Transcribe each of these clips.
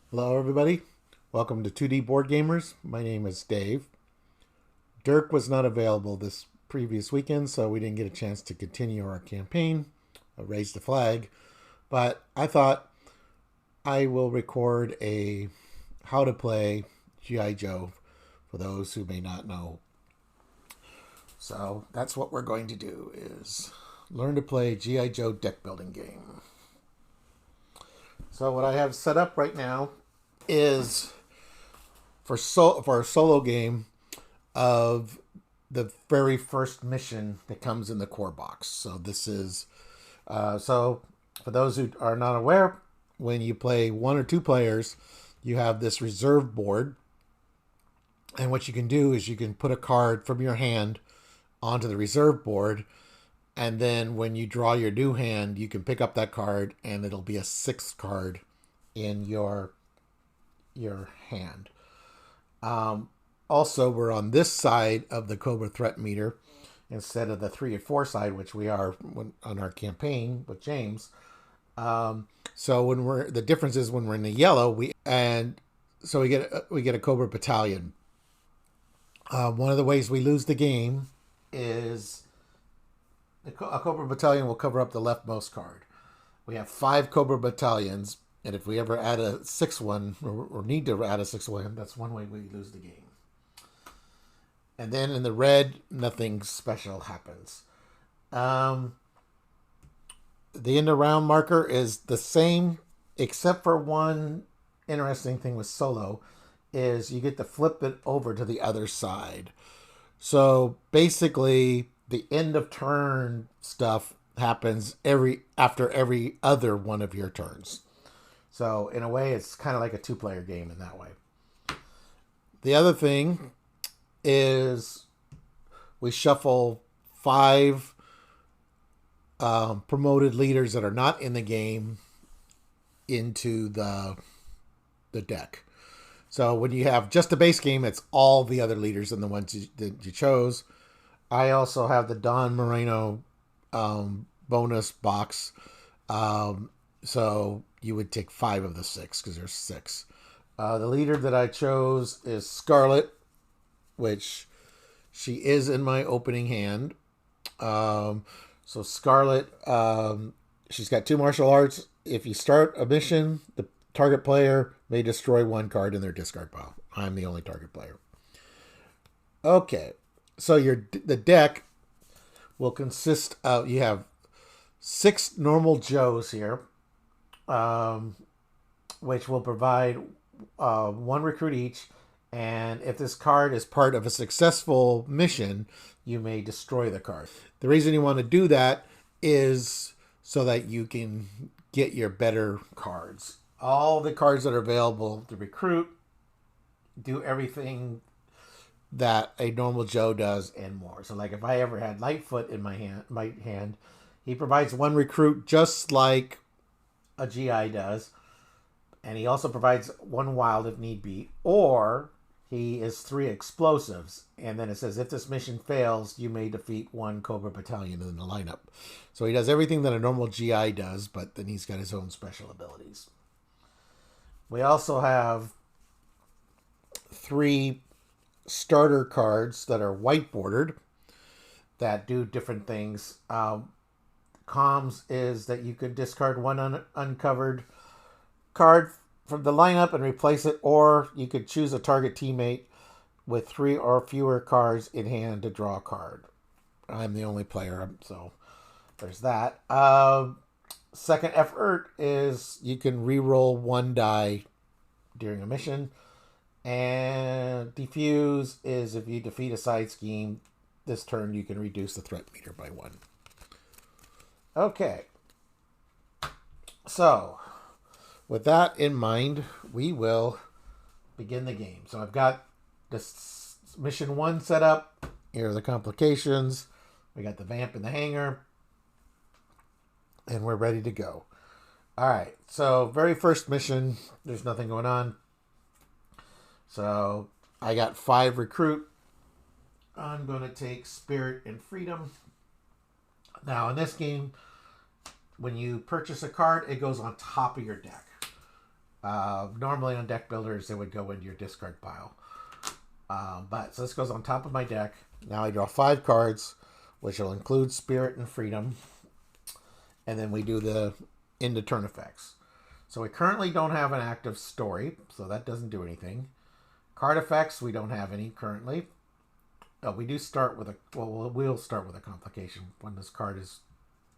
Hello, everybody. Welcome to 2D Board Gamers. My name is Dave. Dirk was not available this previous weekend, so we didn't get a chance to continue our campaign, raise the flag. But I thought I will record a how to play G.I. Joe for those who may not know. So that's what we're going to do is learn to play G.I. Joe deck building game. So what I have set up right now is for a solo game of the very first mission that comes in the core box. So this is so for those who are not aware, when you play one or two players, you have this reserve board, and what you can do is you can put a card from your hand onto the reserve board, and then when you draw your new hand, you can pick up that card, and it'll be a sixth card in your hand. Also, we're on this side of the Cobra threat meter instead of the 3 or 4 side, which we are on our campaign with James. So when the difference is when we're in the yellow, we get a Cobra battalion. One of the ways we lose the game is a Cobra battalion will cover up the leftmost card. We have 5 Cobra battalions, and if we ever add a 6th one, or need to add a 6th one, that's one way we lose the game. And then in the red, nothing special happens. The end of round marker is the same, except for one interesting thing with solo, is you get to flip it over to the other side. So basically, the end of turn stuff happens after every other one of your turns. So in a way, it's kind of like a 2-player game in that way. The other thing is we shuffle 5 promoted leaders that are not in the game into the deck. So when you have just a base game, it's all the other leaders and the ones that you chose. I also have the Don Moreno bonus box. So you would take 5 of the 6 because there's 6. The leader that I chose is Scarlet, which she is in my opening hand. So Scarlet, she's got 2 martial arts. If you start a mission, the target player may destroy 1 card in their discard pile. I'm the only target player. Okay, so the deck will consist of, you have 6 normal Joes here, which will provide 1 recruit each. And if this card is part of a successful mission, you may destroy the card. The reason you want to do that is so that you can get your better cards. All the cards that are available to recruit do everything that a normal Joe does and more. So like if I ever had Lightfoot in my hand, he provides 1 recruit just like a GI does. And he also provides 1 wild if need be. Or he is 3 explosives. And then it says, if this mission fails, you may defeat 1 Cobra battalion in the lineup. So he does everything that a normal GI does, but then he's got his own special abilities. We also have 3 starter cards that are white bordered that do different things. Comms is that you could discard 1 uncovered card from the lineup and replace it, or you could choose a target teammate with 3 or fewer cards in hand to draw a card. I'm the only player, so there's that. Second effort is you can re-roll 1 die during a mission. And defuse is if you defeat a side scheme this turn, you can reduce the threat meter by 1. Okay. So, with that in mind, we will begin the game. So I've got this mission 1 set up. Here are the complications. We got the vamp in the hangar. And we're ready to go. All right. So very first mission, there's nothing going on. So I got 5 recruit. I'm going to take Spirit and Freedom. Now in this game, when you purchase a card, it goes on top of your deck. Normally on deck builders, it would go into your discard pile. So this goes on top of my deck. Now I draw 5 cards, which will include Spirit and Freedom. And then we do the end of turn effects. So we currently don't have an active story, so that doesn't do anything. Card effects, we don't have any currently. We do start with we'll start with a complication when this card is,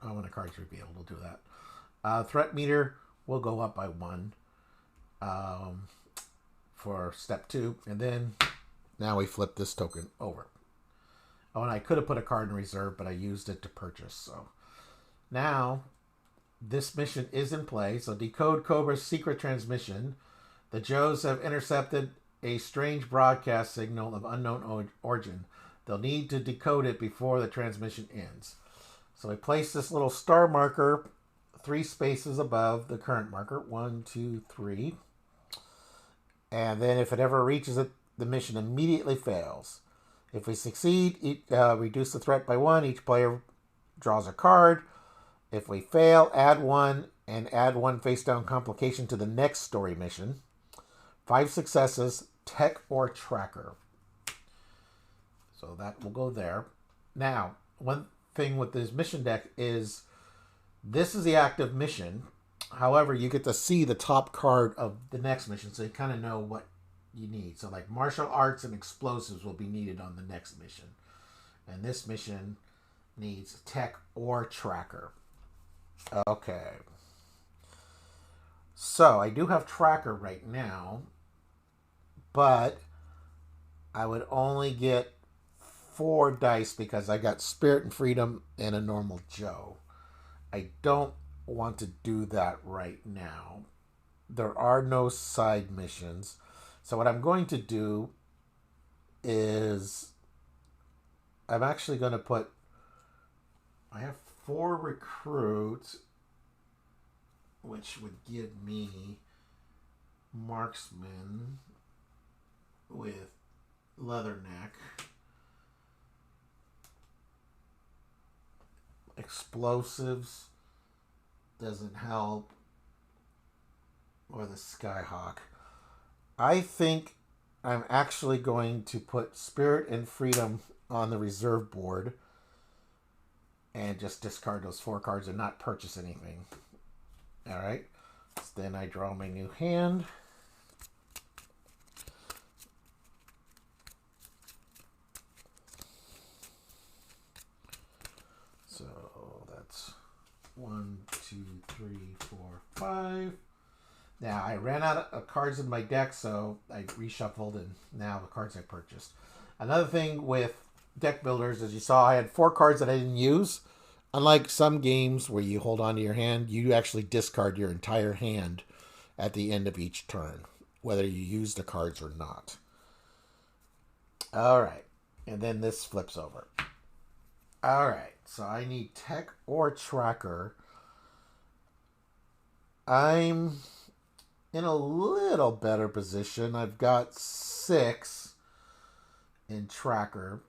when the card's revealed, we'll do that. Threat meter will go up by 1 for step 2, and then now we flip this token over. Oh, and I could have put a card in reserve, but I used it to purchase. So now this mission is in play. So decode Cobra's secret transmission. The Joes have intercepted a strange broadcast signal of unknown origin. They'll need to decode it before the transmission ends. So I place this little star marker 3 spaces above the current marker. 1, 2, 3. And then if it ever reaches it, the mission immediately fails. If we succeed, reduce the threat by 1. Each player draws a card. If we fail, add 1 and add 1 face down complication to the next story mission. 5 successes, tech or tracker. So that will go there. Now, one thing with this mission deck is this is the active mission. However, you get to see the top card of the next mission, so you kind of know what you need. So like martial arts and explosives will be needed on the next mission. And this mission needs tech or tracker. Okay. So I do have tracker right now, but I would only get 4 dice because I got Spirit and Freedom and a normal Joe. I don't want to do that right now. There are no side missions. So what I'm going to do is I'm actually going to put, I have 4 recruits, which would give me marksman with leatherneck, explosives doesn't help, or the Skyhawk. I think I'm actually going to put Spirit and Freedom on the reserve board and just discard those 4 cards and not purchase anything. Alright, so then I draw my new hand. So that's 1, 2, 3, 4, 5. Now, I ran out of cards in my deck, so I reshuffled, and now the cards I purchased. Another thing with deck builders, as you saw, I had 4 cards that I didn't use. Unlike some games where you hold on to your hand, you actually discard your entire hand at the end of each turn, whether you use the cards or not. All right, and then this flips over. All right, so I need tech or tracker. I'm in a little better position. I've got 6 in tracker.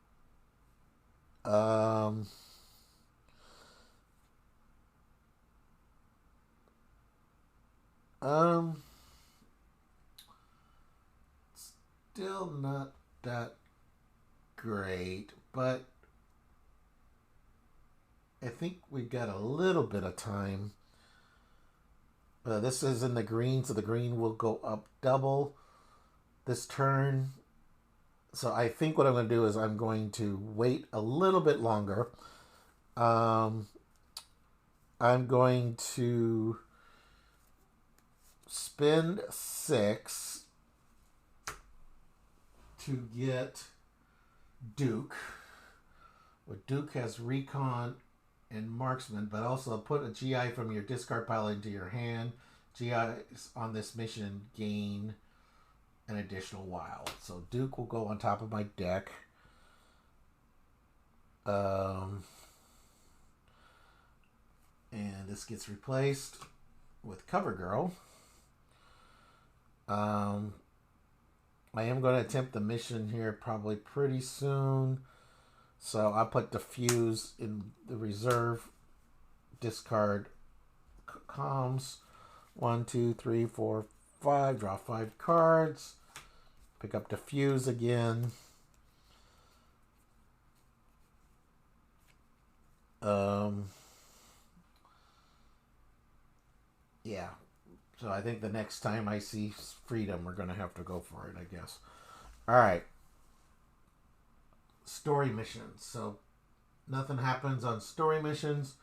Still not that great, but I think we got a little bit of time. This is in the green, so the green will go up double this turn. So I think what I'm going to do is I'm going to wait a little bit longer. I'm going to spend 6 to get Duke. Well, Duke has recon and marksman, but also put a GI from your discard pile into your hand. GIs on this mission gain an additional wild. So Duke will go on top of my deck. And this gets replaced with Cover Girl. I am going to attempt the mission here probably pretty soon. So I'll put Diffuse in the reserve. Discard comms. 1, 2, 3, 4, 5, draw 5 cards, pick up Diffuse again. Yeah, so I think the next time I see Freedom, we're going to have to go for it, I guess. All right. Story missions. So nothing happens on story missions.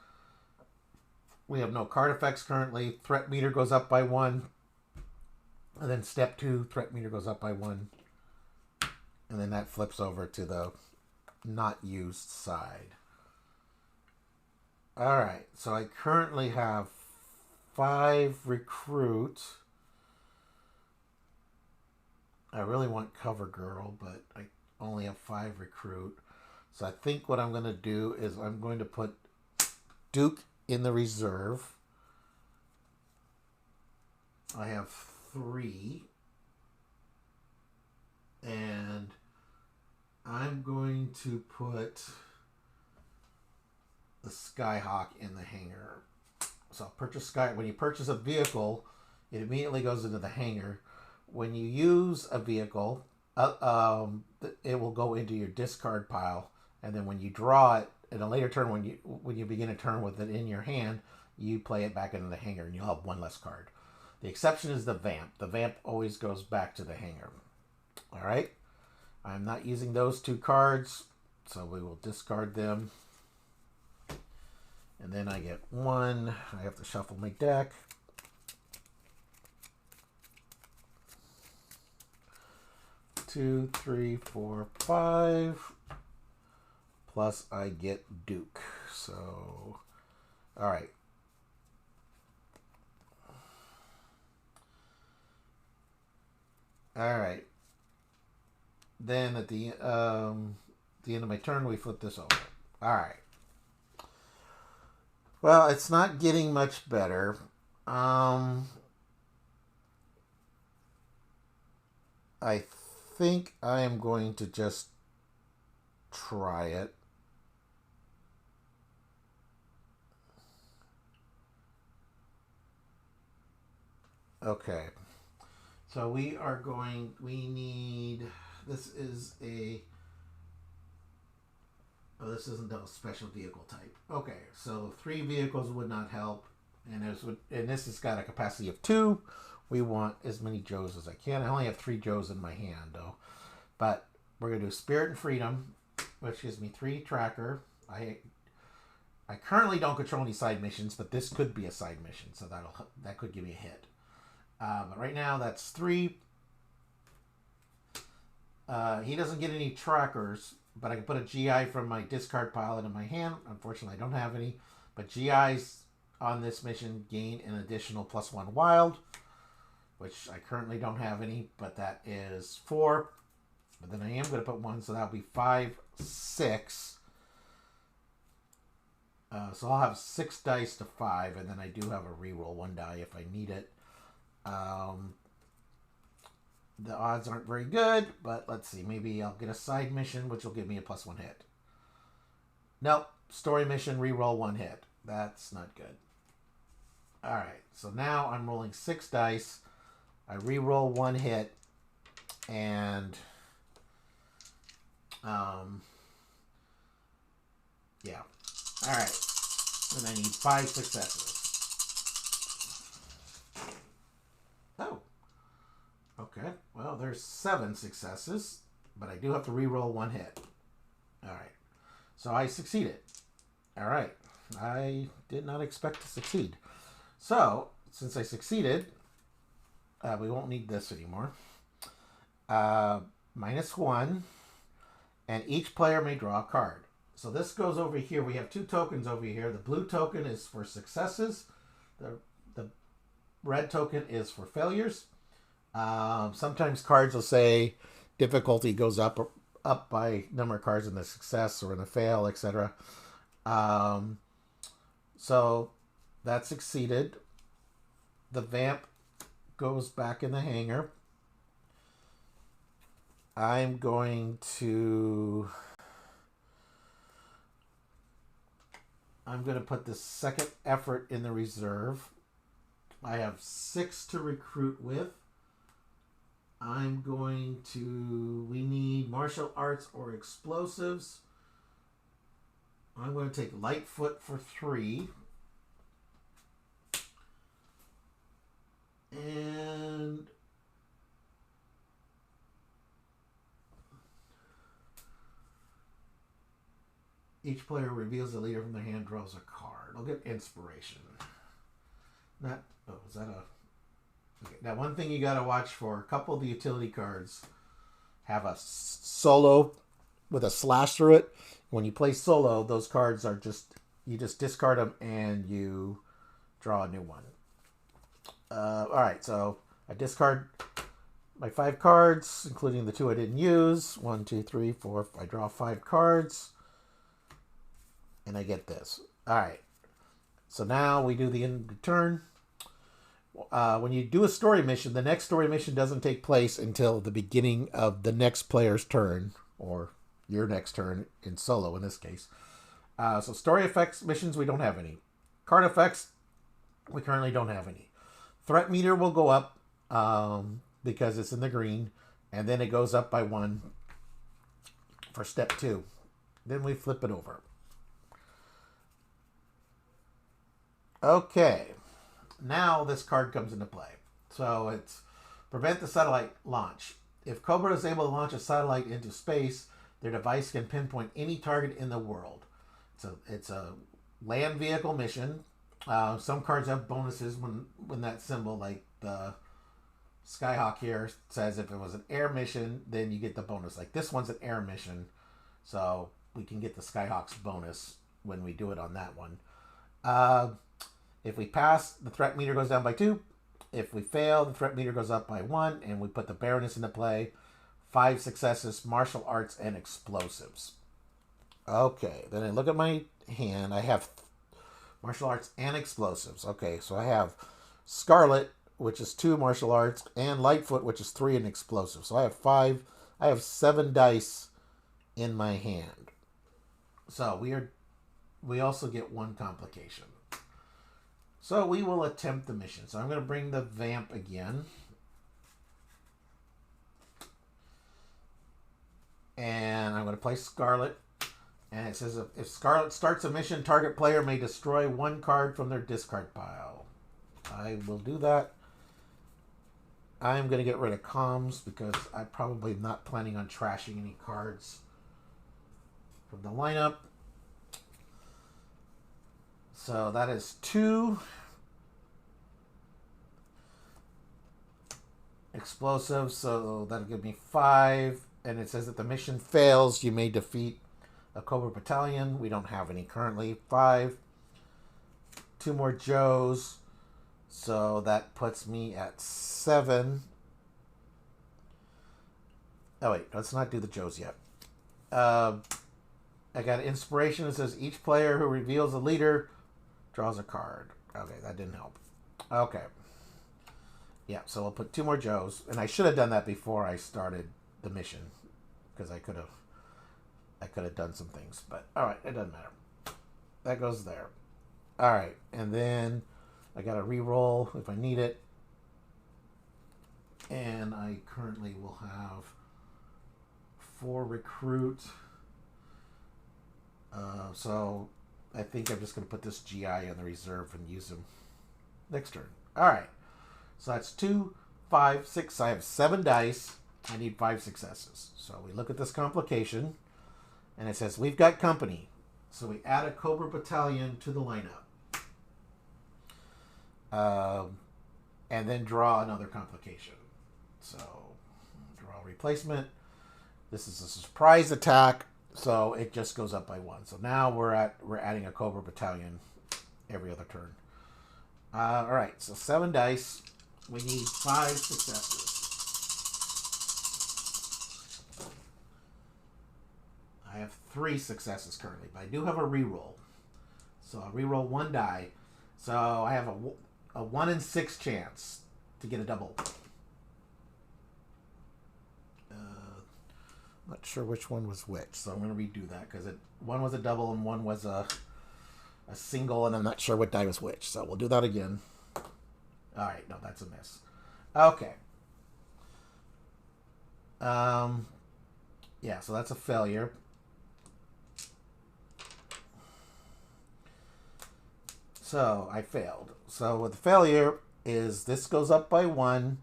We have no card effects currently. Threat meter goes up by 1. And then step 2, threat meter goes up by 1. And then that flips over to the not used side. All right. So I currently have 5 recruits. I really want Cover Girl, but I only have 5 recruit. So I think what I'm going to do is I'm going to put Duke in the reserve. I have 3. And I'm going to put the Skyhawk in the hangar. So I'll purchase Sky. When you purchase a vehicle, it immediately goes into the hangar. When you use a vehicle, it will go into your discard pile, and then when you draw it in a later turn, when you begin a turn with it in your hand, you play it back into the hangar, and you'll have 1 less card. The exception is the Vamp. The Vamp always goes back to the hangar. All right. I'm not using those 2 cards, so we will discard them. And then I get 1. I have to shuffle my deck. Two, 3, 4, 5. Plus I get Duke. So, all right. All right. Then at the end of my turn, we flip this over. All right. Well, it's not getting much better. I think I am going to just try it. Okay. So we need, this is this isn't a special vehicle type. Okay, so 3 vehicles would not help, and this has got a capacity of 2. We want as many Joes as I can. I only have 3 Joes in my hand, though. But we're going to do Spirit and Freedom, which gives me 3 tracker. I currently don't control any side missions, but this could be a side mission, so that could give me a hit. But right now, that's 3. He doesn't get any trackers, but I can put a GI from my discard pile into my hand. Unfortunately, I don't have any. But GIs on this mission gain an additional +1 wild, which I currently don't have any, but that is 4. But then I am going to put 1, so that'll be 5, 6. So I'll have 6 dice to 5, and then I do have a reroll 1 die if I need it. The odds aren't very good, but let's see. Maybe I'll get a side mission, which will give me a +1 hit. Nope. Story mission, reroll 1 hit. That's not good. All right. So now I'm rolling 6 dice. I reroll 1 hit, and yeah. All right. And I need 5 successes. Oh. Okay. Well, there's 7 successes, but I do have to re-roll 1 hit. All right. So I succeeded. All right. I did not expect to succeed. So, since I succeeded, we won't need this anymore. -1, and each player may draw a card. So this goes over here. We have 2 tokens over here. The blue token is for successes. The red token is for failures. Sometimes cards will say difficulty goes up by number of cards in the success or in the fail, etc. So that succeeded. The vamp goes back in the hangar. I'm going to put the second effort in the reserve. I have 6 to recruit with. I'm going to... We need martial arts or explosives. I'm going to take Lightfoot for 3. And... Each player reveals a leader from their hand, draws a card. I'll get inspiration. Not... Oh, is that a... Okay. Now, one thing you got to watch for, a couple of the utility cards have a solo with a slash through it. When you play solo, those cards are just... You just discard them and you draw a new one. Alright, so I discard my 5 cards, including the 2 I didn't use. 1, 2, 3, 4. I draw 5 cards. And I get this. Alright. So now we do the end of the turn. When you do a story mission, the next story mission doesn't take place until the beginning of the next player's turn. Or your next turn in solo, in this case. So story effects missions, we don't have any. Card effects, we currently don't have any. Threat meter will go up because it's in the green. And then it goes up by 1 for step 2. Then we flip it over. Okay. Now this card comes into play. So it's prevent the satellite launch. If Cobra is able to launch a satellite into space, their device can pinpoint any target in the world. It's a land vehicle mission. Some cards have bonuses when that symbol, like the Skyhawk here says if it was an air mission, then you get the bonus. Like this one's an air mission, so we can get the Skyhawk's bonus when we do it on that one. If we pass, the threat meter goes down by 2. If we fail, the threat meter goes up by 1, and we put the Baroness into play. 5 successes, martial arts, and explosives. Okay, then I look at my hand. I have martial arts and explosives. Okay, so I have Scarlet, which is 2 martial arts, and Lightfoot, which is 3 in explosives. So I have 7 dice in my hand. So we also get 1 complication. So we will attempt the mission. So I'm going to bring the Vamp again. And I'm going to play Scarlet. And it says if Scarlet starts a mission, target player may destroy 1 card from their discard pile. I will do that. I'm going to get rid of comms because I'm probably not planning on trashing any cards from the lineup. So that is 2 explosives. So that'll give me 5. And it says that the mission fails, you may defeat a Cobra Battalion. We don't have any currently. 5. 2 more Joes. So that puts me at 7. Oh wait, let's not do the Joes yet. I got inspiration. It says each player who reveals a leader draws a card. Okay, that didn't help. Okay. Yeah, so we'll put 2 more Joes. And I should have done that before I started the mission. Because I could have done some things. But alright, it doesn't matter. That goes there. Alright, and then I got to re-roll if I need it. And I currently will have 4 recruit. So I think I'm just going to put this GI on the reserve and use him next turn. Alright. So that's 2, 5, 6. I have 7 dice. I need 5 successes. So we look at this complication. And it says we've got company. So we add a Cobra Battalion to the lineup. And then draw another complication. So draw replacement. This is a surprise attack. So it just goes up by 1. So now we're adding a Cobra Battalion every other turn. Alright, so 7 dice. We need 5 successes. I have 3 successes currently, but I do have a reroll. So I'll reroll 1 die. So I have a 1 in 6 chance to get a double. Not sure which one was which, so I'm going to redo that because one was a double and one was a single, and I'm not sure what die was which. So we'll do that again. All right, no, that's a miss. Okay. Yeah, so that's a failure. So I failed. So with the failure is this goes up by 1,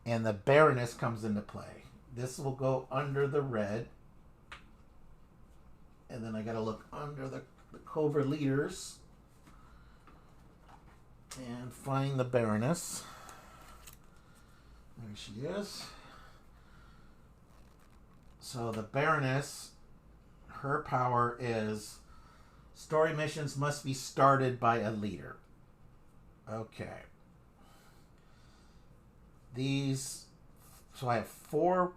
and the Baroness comes into play. This will go under the red, and then I got to look under the Cobra leaders and find the Baroness. There she is. So the Baroness, her power is story missions must be started by a leader. Okay. These, so I have 4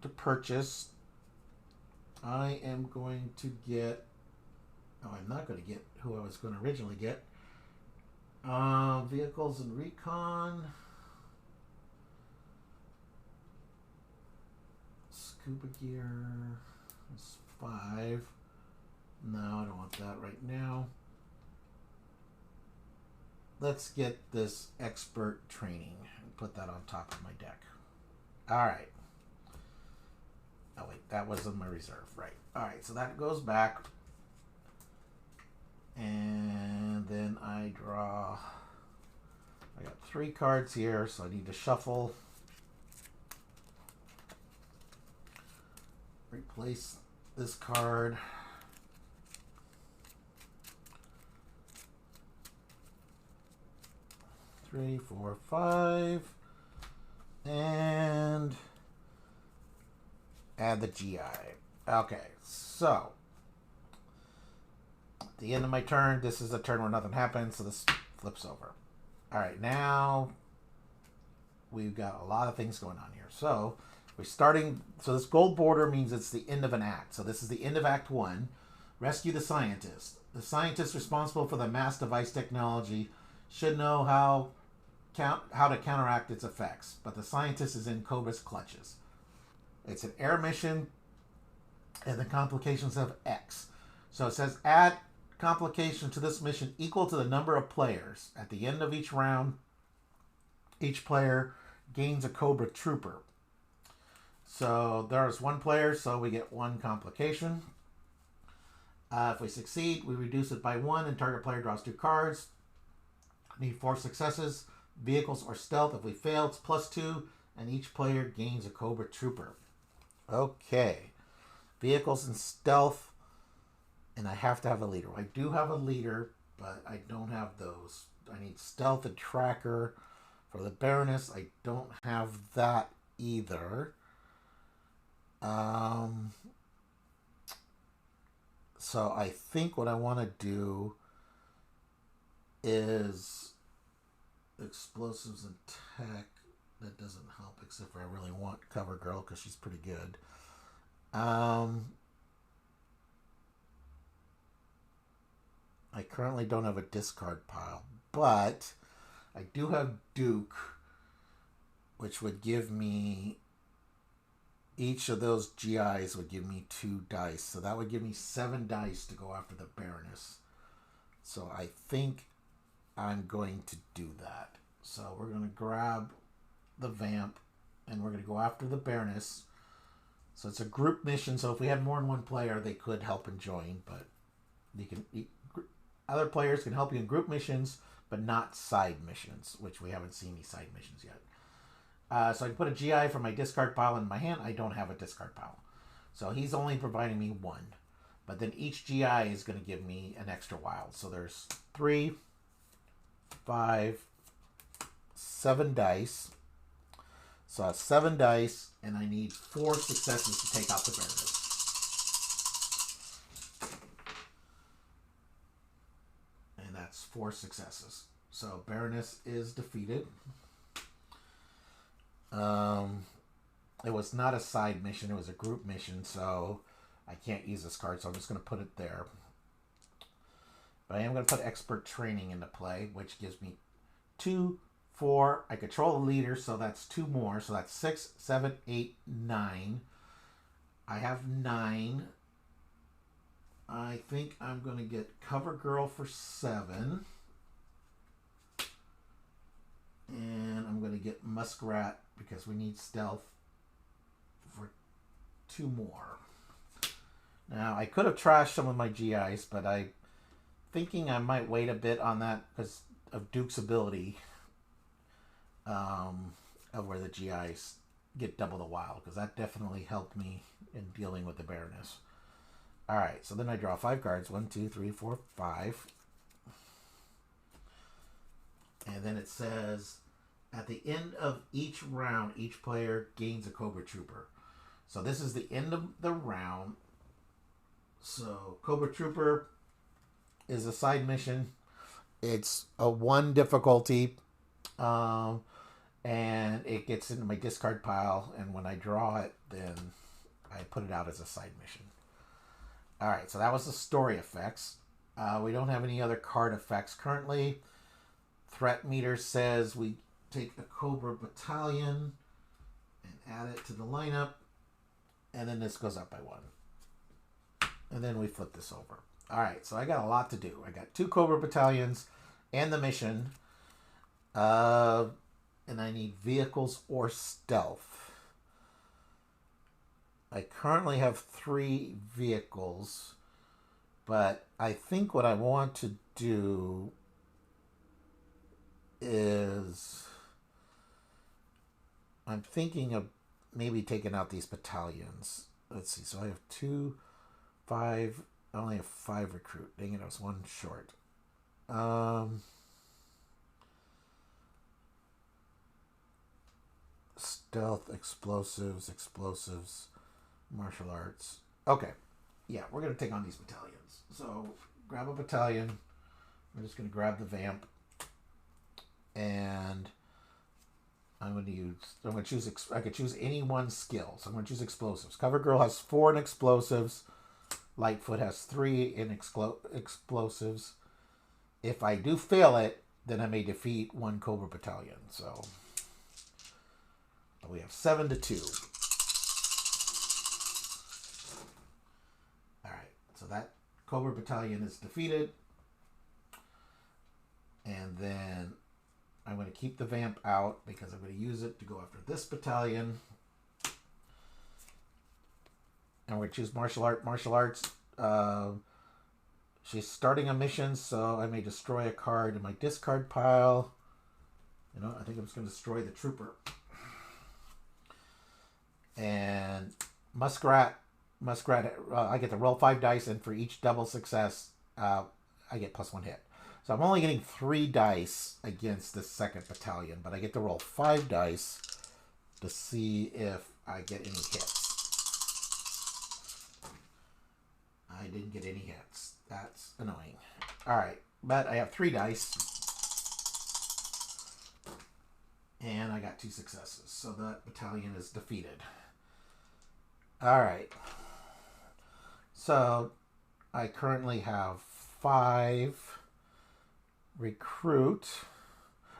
to purchase. I am going to get, oh, I'm not going to get who I was going to originally get. Vehicles and recon. Scuba gear is 5. No, I don't want that right now. Let's get this expert training and put that on top of my deck. All right. Oh, wait, that was in my reserve, right. All right, so that goes back. And then I draw. I got 3 cards here, so I need to shuffle. Replace this card. Three, 4, 5. And add the GI. Okay, so at the end of my turn, this is a turn where nothing happens, so this flips over. All right, now we've got a lot of things going on here. So we're starting, so this gold border means it's the end of an act. So this is the end of Act 1. Rescue the scientist. The scientist responsible for the mass device technology should know how to counteract its effects, but the scientist is in Cobra's clutches. It's an air mission, and the complications of X. So it says add complication to this mission equal to the number of players. At the end of each round, each player gains a Cobra Trooper. So there's 1 player, so we get 1 complication. If we succeed, we reduce it by 1, and target player draws 2 cards. Need 4 successes. Vehicles or stealth. If we fail, it's +2, and each player gains a Cobra Trooper. Okay. Vehicles and stealth, and I have to have a leader. I do have a leader, but I don't have those. I need stealth and tracker. For the Baroness, I don't have that either. So I think what I want to do is explosives and tech. That doesn't help, except for I really want Cover Girl because she's pretty good. I currently don't have a discard pile, but I do have Duke, which would give me, each of those GIs would give me 2 dice. So that would give me 7 dice to go after the Baroness. So I think I'm going to do that. So we're going to grab the Vamp, and we're going to go after the Baroness. So it's a group mission, so if we had more than 1 player, they could help and join, but other players can help you in group missions, but not side missions, which we haven't seen any side missions yet. So I can put a GI from my discard pile in my hand. I don't have a discard pile. So he's only providing me 1. But then each GI is going to give me an extra wild. So there's 3, 5, 7 dice. So I have 7 dice, and I need 4 successes to take out the Baroness. And that's 4 successes. So Baroness is defeated. It was not a side mission, it was a group mission, so I can't use this card, so I'm just going to put it there. But I am going to put expert training into play, which gives me 2, 4. I control the leader, so that's 2 more, so that's 6, 7, 8, 9. I have 9. I think I'm going to get Cover Girl for 7. And I'm going to get Muskrat because we need stealth 2 more. Now, I could have trashed some of my GIs, but I'm thinking I might wait a bit on that because of Duke's ability of where the GIs get double the wild, because that definitely helped me in dealing with the Baroness. All right, so then I draw 5 cards. 1, 2, 3, 4, 5. And then it says, at the end of each round, each player gains a Cobra Trooper. So this is the end of the round. So Cobra Trooper is a side mission. It's a 1 difficulty. And it gets into my discard pile. And when I draw it, then I put it out as a side mission. All right, so that was the story effects. We don't have any other card effects currently. Threat meter says we take a Cobra Battalion and add it to the lineup. And then this goes up by 1. And then we flip this over. All right, so I got a lot to do. I got 2 Cobra Battalions and the mission. And I need vehicles or stealth. I currently have 3 vehicles. But I think what I want to do is I'm thinking of maybe taking out these battalions. Let's see. So I have 2, 5. I only have 5 recruit. Dang it, I was 1 short. Stealth, explosives, martial arts. Okay. Yeah, we're going to take on these battalions. So grab a battalion. We're just going to grab the vamp. And I'm going to choose, I could choose any 1 skill. So I'm going to choose explosives. Cover Girl has 4 in explosives. Lightfoot has 3 in explosives. If I do fail it, then I may defeat 1 Cobra Battalion. So we have 7 to 2. All right, so that Cobra Battalion is defeated. And then I'm going to keep the vamp out because I'm going to use it to go after this battalion. And we're going to choose martial art. Martial arts, she's starting a mission, so I may destroy a card in my discard pile. You know, I think I'm just going to destroy the trooper. And Muskrat, I get to roll 5 dice, and for each double success, I get +1 hit. So I'm only getting 3 dice against this second battalion, but I get to roll 5 dice to see if I get any hits. I didn't get any hits. That's annoying. All right, but I have 3 dice. And I got 2 successes, so that battalion is defeated. All right. So I currently have 5 recruit.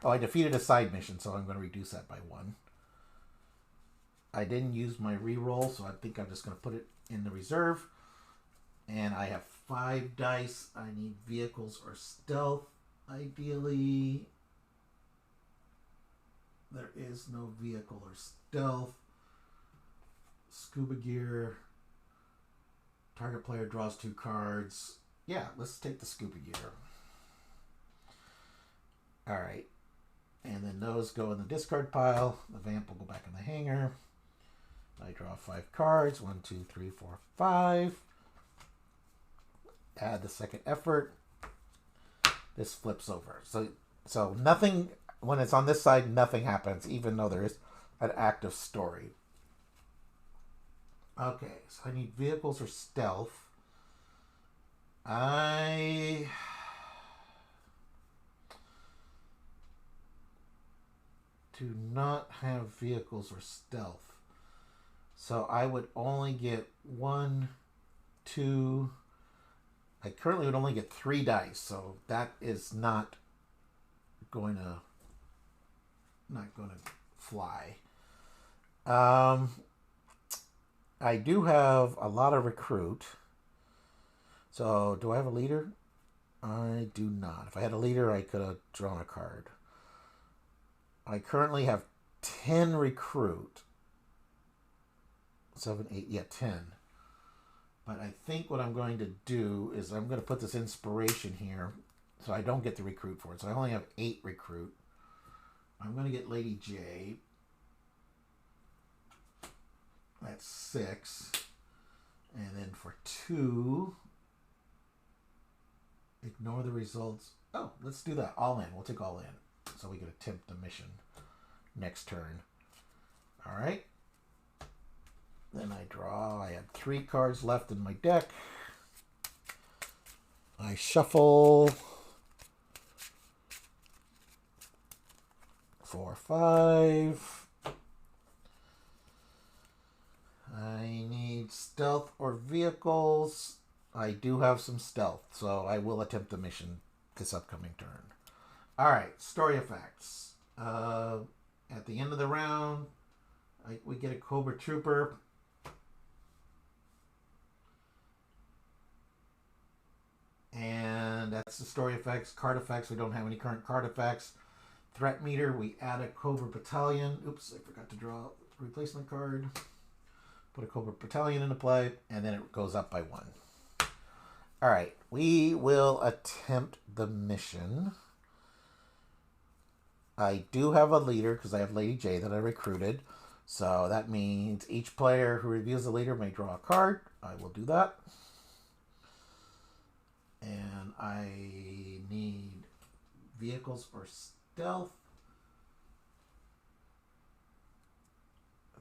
Oh, I defeated a side mission, so I'm going to reduce that by 1. I didn't use my reroll, so I think I'm just going to put it in the reserve. And I have 5 dice. I need vehicles or stealth. Ideally, there is no vehicle or stealth. Scuba gear. Target player draws 2 cards. Yeah, let's take the scuba gear. All right. And then those go in the discard pile. The vamp will go back in the hanger. I draw 5 cards. 1, 2, 3, 4, 5. Add the second effort. This flips over. So nothing, when it's on this side, nothing happens, even though there is an active story. Okay, so I need vehicles or stealth. I do not have vehicles or stealth. So I would only get 1, 2. I currently would only get 3 dice, so that is not going to fly. I do have a lot of recruit. So do I have a leader? I do not. If I had a leader, I could have drawn a card. I currently have 10 recruit. 7, 8, yeah, 10. But I think what I'm going to do is I'm going to put this inspiration here so I don't get the recruit for it. So I only have 8 recruit. I'm going to get Lady J. That's 6. And then for 2, ignore the results. Oh, let's do that. All in. We'll take all in. So we can attempt the mission next turn. All right. Then I draw. I have 3 cards left in my deck. I shuffle 4, 5. I need stealth or vehicles. I do have some stealth, so I will attempt the mission this upcoming turn. All right, story effects. At the end of the round, we get a Cobra Trooper. And that's the story effects. Card effects, we don't have any current card effects. Threat meter, we add a Cobra Battalion. Oops, I forgot to draw a replacement card. Put a Cobra Battalion into play, and then it goes up by 1. All right, we will attempt the mission. I do have a leader because I have Lady J that I recruited. So that means each player who reveals the leader may draw a card. I will do that. And I need vehicles or stealth.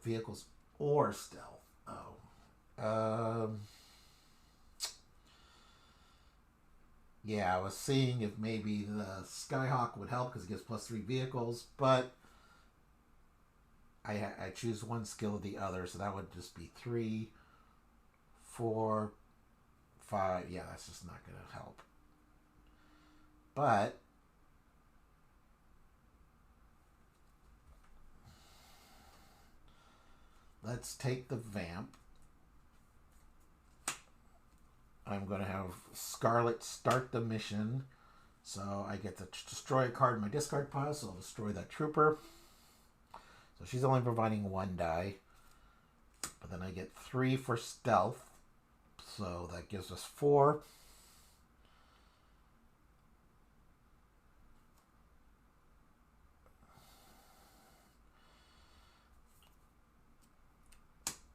Vehicles or stealth. Oh. Yeah, I was seeing if maybe the Skyhawk would help because it gives +3 vehicles, but I choose one skill or the other, so that would just be 3, 4, 5. Yeah, that's just not going to help. But let's take the Vamp. I'm going to have Scarlet start the mission. So I get to destroy a card in my discard pile, so I'll destroy that Trooper. So she's only providing 1 die. But then I get 3 for stealth. So that gives us 4.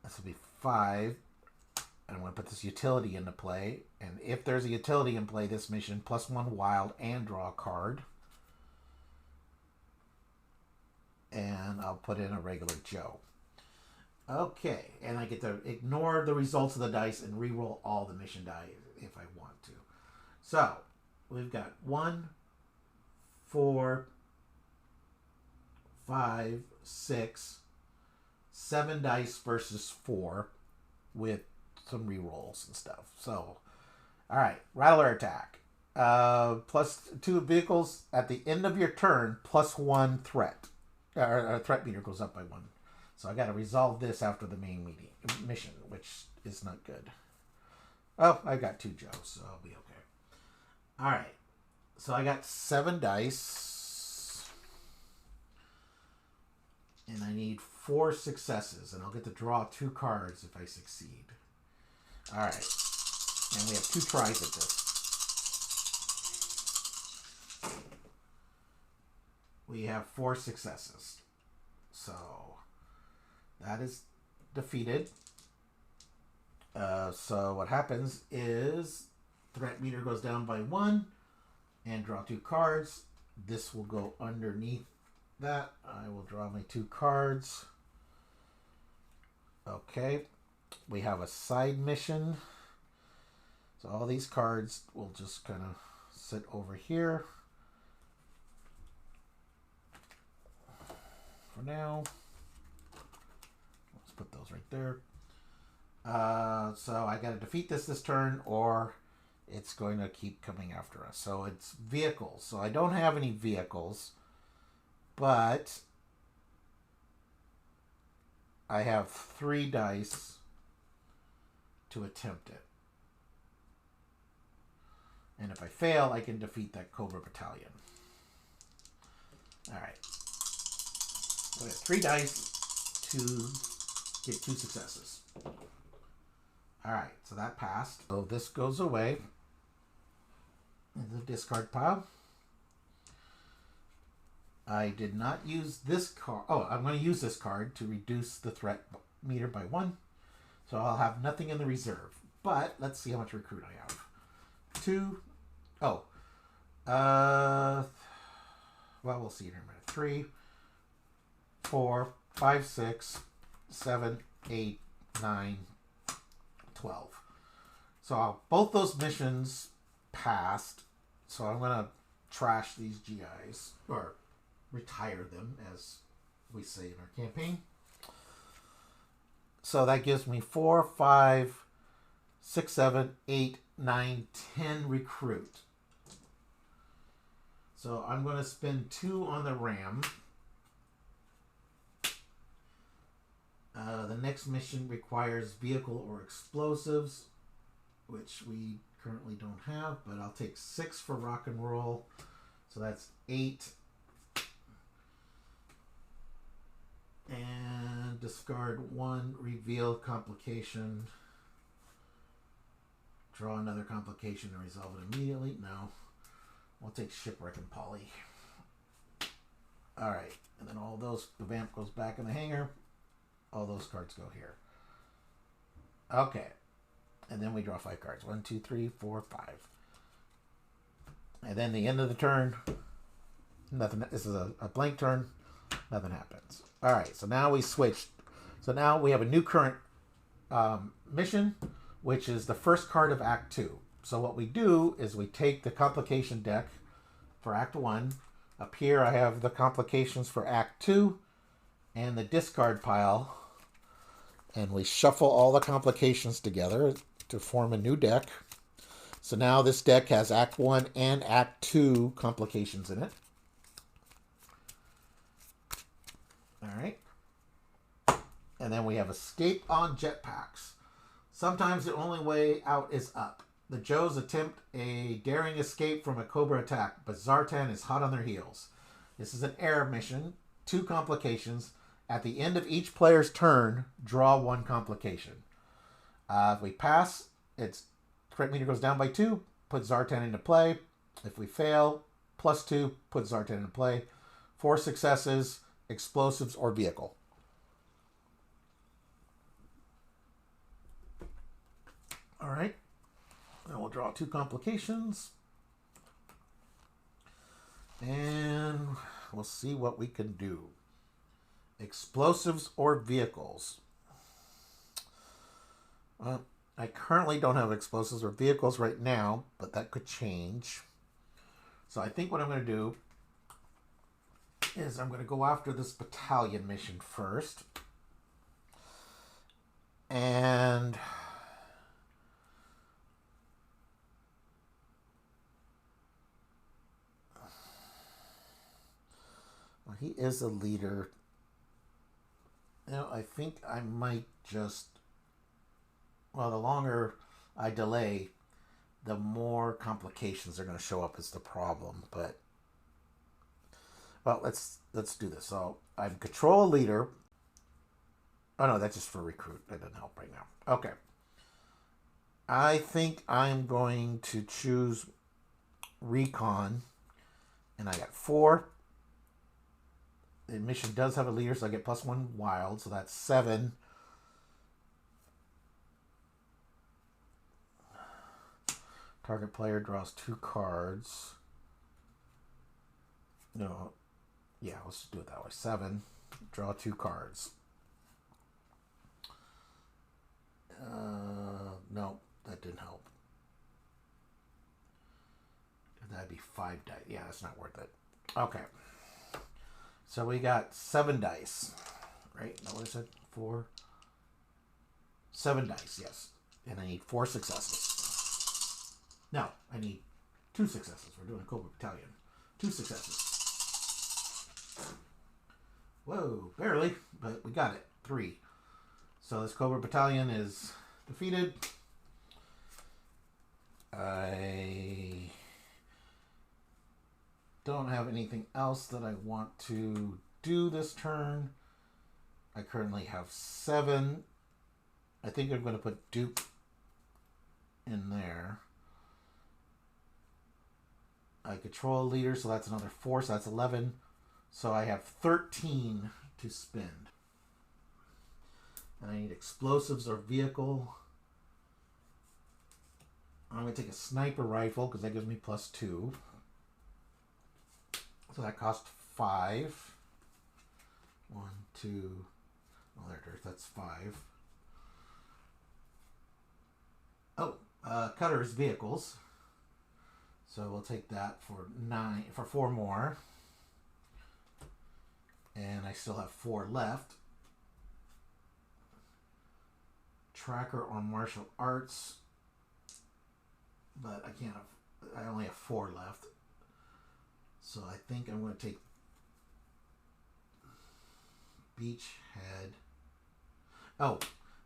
This will be 5. And I'm going to put this utility into play. And if there's a utility in play this mission, +1 wild and draw a card. And I'll put in a regular Joe. Okay, and I get to ignore the results of the dice and re-roll all the mission die if I want to. So, we've got 1, 4, 5, 6, 7 dice versus 4 with some re-rolls and stuff. So, all right, Rattler attack. +2 vehicles at the end of your turn, +1 threat. Our threat meter goes up by 1. So I got to resolve this after the main mission, which is not good. Oh, I got 2 Joes, so I'll be okay. All right. So I got 7 dice. And I need 4 successes. And I'll get to draw 2 cards if I succeed. All right. And we have 2 tries at this. We have 4 successes. So that is defeated. So what happens is threat meter goes down by 1 and draw 2 cards. This will go underneath that. I will draw my 2 cards. Okay. We have a side mission. So all these cards will just kind of sit over here for now. Let's put those right there. So I got to defeat this turn, or it's going to keep coming after us. So it's vehicles. So I don't have any vehicles, but I have 3 dice to attempt it. And if I fail, I can defeat that Cobra Battalion. All right. So I have 3 dice to get 2 successes. Alright, so that passed. So this goes away in the discard pile. I did not use this card. Oh, I'm going to use this card to reduce the threat meter by 1. So I'll have nothing in the reserve. But let's see how much recruit I have. 2. Oh. Well, we'll see in a minute. 3, 4, 5, 6, 7, 8, 9, 12. So both those missions passed. So I'm going to trash these GIs, or retire them, as we say in our campaign. So that gives me 4, 5, 6, 7, 8, 9, 10 recruit. So I'm going to spend 2 on the ram. The next mission requires vehicle or explosives, which we currently don't have, but I'll take 6 for rock and roll. So that's 8. And discard 1, reveal complication. Draw another complication and resolve it immediately. No. We'll take shipwreck and poly. Alright. And then all those, the vamp goes back in the hangar. All those cards go here. Okay. And then we draw 5 cards. 1, 2, 3, 4, 5. And then the end of the turn. Nothing. This is a blank turn. Nothing happens. All right. So now we switched. So now we have a new current mission, which is the first card of Act 2. So what we do is we take the complication deck for Act 1. Up here I have the complications for Act 2 and the discard pile. And we shuffle all the complications together to form a new deck. So now this deck has Act 1 and Act 2 complications in it. All right. And then we have escape on jetpacks. Sometimes the only way out is up. The Joes attempt a daring escape from a Cobra attack, but Zartan is hot on their heels. This is an air mission. 2 complications. At the end of each player's turn, draw 1 complication. If we pass, its threat meter goes down by 2, put Zartan into play. If we fail, +2, put Zartan into play. 4 successes, explosives, or vehicle. All right. Then we'll draw 2 complications. And we'll see what we can do. Explosives or vehicles. Well, I currently don't have explosives or vehicles right now, but that could change. So I think what I'm going to do is I'm going to go after this battalion mission first. And well, he is a leader. You know, I think I might just, well, the longer I delay, the more complications are going to show up as the problem. But, well, let's do this. So I control a leader. Oh, no, that's just for recruit. That doesn't help right now. Okay. I think I'm going to choose recon. And I got 4. The mission does have a leader, so I get +1 wild, so that's 7. Target player draws 2 cards. No, yeah, let's just do it that way. 7, draw 2 cards. No, that didn't help. That'd be 5 dice. Yeah, that's not worth it. Okay. So we got 7 dice, right? No, what is it? 4, 7 dice, yes. And I need 4 successes. No, I need 2 successes. We're doing a Cobra Battalion. 2 successes. Whoa, barely, but we got it. 3. So this Cobra Battalion is defeated. I don't have anything else that I want to do this turn. I currently have 7. I think I'm going to put Duke in there. I control a leader, so that's another 4, so that's 11. So I have 13 to spend. And I need explosives or vehicle. I'm going to take a sniper rifle because that gives me +2. So that costs 5. 1, 2. Oh, there it is. That's 5. Oh, cutters, vehicles. So we'll take that for 9, for 4 more. And I still have 4 left. Tracker or martial arts. But I can't have, I only have 4 left. So I think I'm going to take Beachhead. Oh,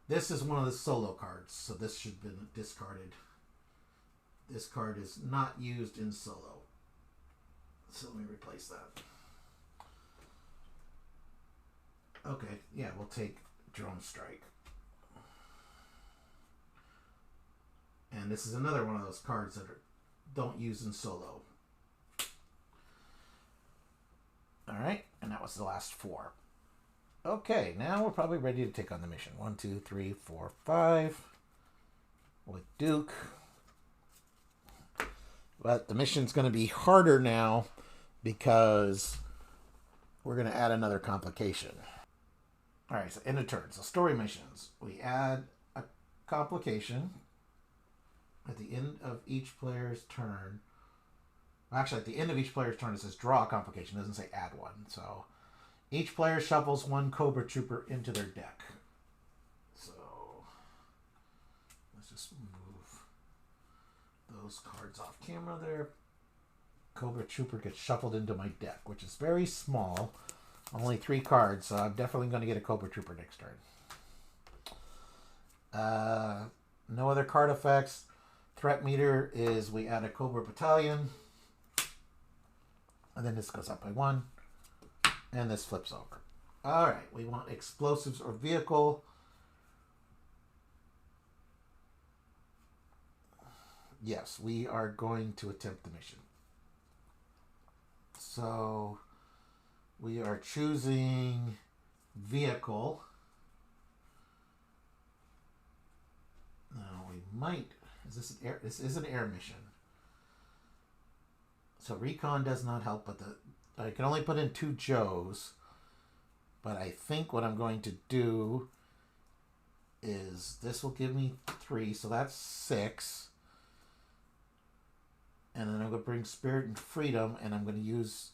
this is one of the solo cards, so this should have been discarded. This card is not used in solo. So let me replace that. Okay, yeah, we'll take Drone Strike. And this is another one of those cards that don't use in solo. Alright, and that was the last 4. Okay, now we're probably ready to take on the mission. 1, 2, 3, 4, 5. With Duke. But the mission's going to be harder now because we're going to add another complication. Alright, so end of turn. So story missions. We add a complication at the end of each player's turn. Actually, at the end of each player's turn, it says draw a complication. It doesn't say add one. So each player shuffles 1 Cobra Trooper into their deck. So let's just move those cards off camera there. Cobra Trooper gets shuffled into my deck, which is very small. Only 3 cards, so I'm definitely going to get a Cobra Trooper next turn. No other card effects. Threat meter is we add a Cobra Battalion. And then this goes up by 1. And this flips over. Alright, we want explosives or vehicle. Yes, we are going to attempt the mission. So we are choosing vehicle. Now we might. Is this an air? This is an air mission. So recon does not help, but I can only put in 2 Joes. But I think what I'm going to do is this will give me 3, so that's 6. And then I'm going to bring Spirit and Freedom, and I'm going to use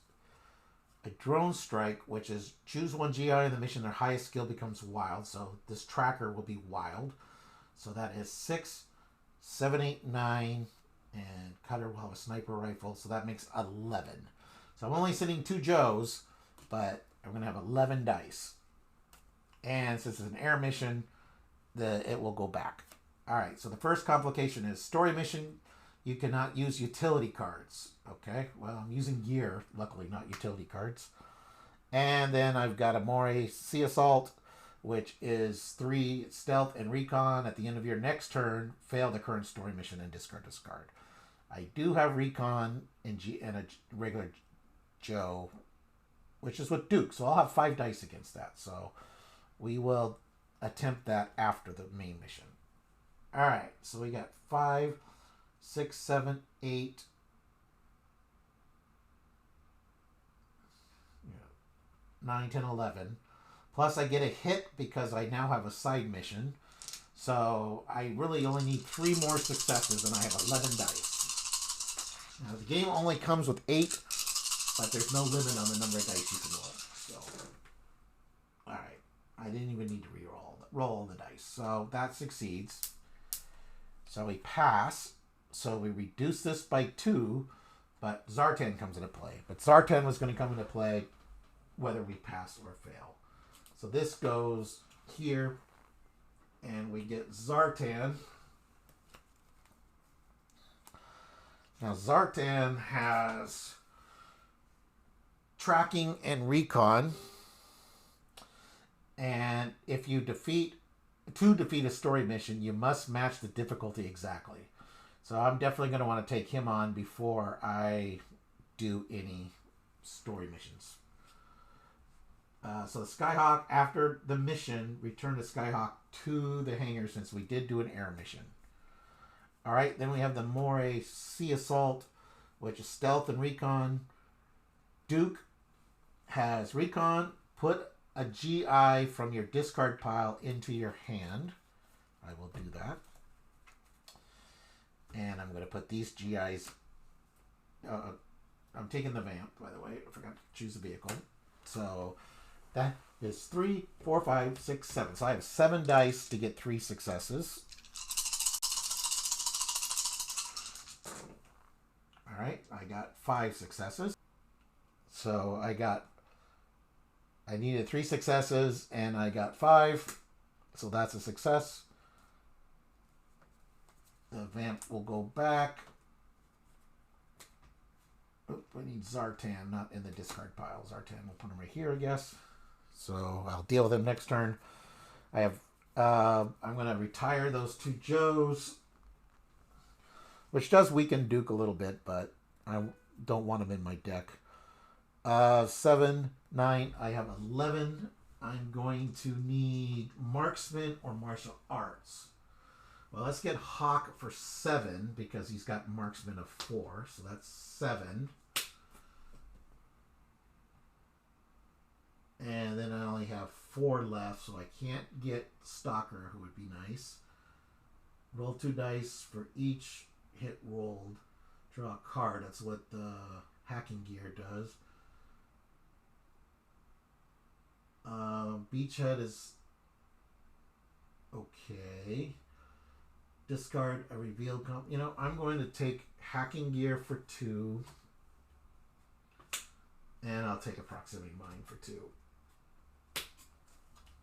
a Drone Strike, which is choose 1 GI in the mission. Their highest skill becomes wild, so this tracker will be wild. So that is 6, 7, 8, 9, and Cutter will have a sniper rifle, so that makes 11. So I'm only sitting 2 Joes, but I'm going to have 11 dice. And since it's an air mission, it will go back. Alright, so the first complication is story mission. You cannot use utility cards. Okay, well, I'm using gear, luckily not utility cards. And then I've got a Moray Sea Assault, which is 3 stealth and recon. At the end of your next turn, fail the current story mission and discard this card. I do have recon and a regular Joe, which is with Duke, so I'll have 5 dice against that. So we will attempt that after the main mission. Alright, so we got 5, 6, 7, 8. 9, 10, 11. Plus I get a hit because I now have a side mission. So I really only need 3 more successes and I have 11 dice. Now the game only comes with 8, but there's no limit on the number of dice you can roll. So, alright. I didn't even need to roll the dice. So that succeeds. So we pass. So we reduce this by 2, but Zartan comes into play. But Zartan was going to come into play whether we pass or fail. So this goes here, and we get Zartan. Now Zartan has tracking and recon, And if you to defeat a story mission, you must match the difficulty exactly. So I'm definitely going to want to take him on before I do any story missions. So the Skyhawk, after the mission, return the Skyhawk to the hangar since we did do an air mission. All right, then we have the Moray Sea Assault, which is stealth and recon. Duke has recon. Put a GI from your discard pile into your hand. I will do that. And I'm going to put these GIs. I'm taking the Vamp, by the way. I forgot to choose the vehicle. So that is 3, 4, 5, 6, 7. So I have 7 dice to get 3 successes. All right, I got 5 successes. So I needed 3 successes and I got 5. So that's a success. The Vamp will go back. Oop, I need Zartan, not in the discard pile. Zartan, will put him right here, I guess. So I'll deal with him next turn. I have, I'm going to retire those 2 Joes, which does weaken Duke a little bit, but I don't want him in my deck. 7, 9, I have 11. I'm going to need Marksman or Martial Arts. Well, let's get Hawk for 7 because he's got Marksman of 4, so that's 7. And then I only have 4 left, so I can't get Stalker, who would be nice. Roll 2 dice for each hit rolled. Draw a card. That's what the hacking gear does. Beachhead is okay. Discard a revealed comp. You know, I'm going to take hacking gear for 2. And I'll take a proximity mine for 2.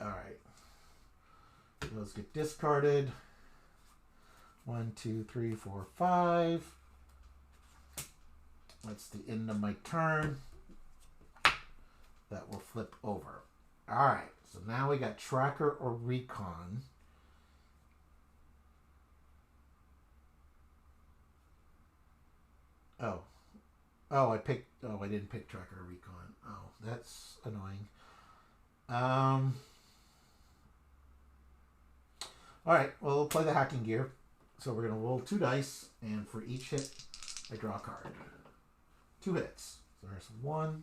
Alright. Those get discarded. 1, 2, 3, 4, 5. That's the end of my turn. That will flip over. Alright. So now we got Tracker or Recon. Oh. Oh, I didn't pick Tracker or Recon. Oh, that's annoying. Alright, well, we'll play the hacking gear. So we're going to roll 2 dice, and for each hit, I draw a card. 2 hits. So there's 1.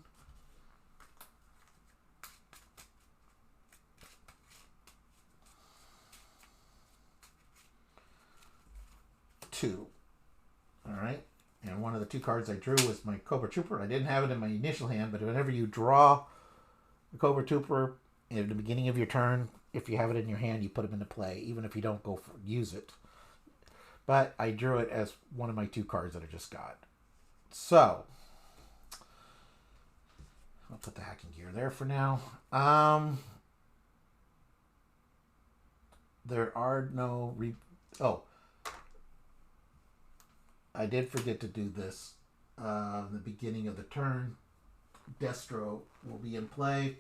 2. Alright. And one of the 2 cards I drew was my Cobra Trooper. I didn't have it in my initial hand, but whenever you draw the Cobra Trooper at the beginning of your turn, if you have it in your hand, you put him into play, even if you don't go use it. But I drew it as one of my 2 cards that I just got. So, I'll put the hacking gear there for now. There are no... I did forget to do this. The beginning of the turn, Destro will be in play.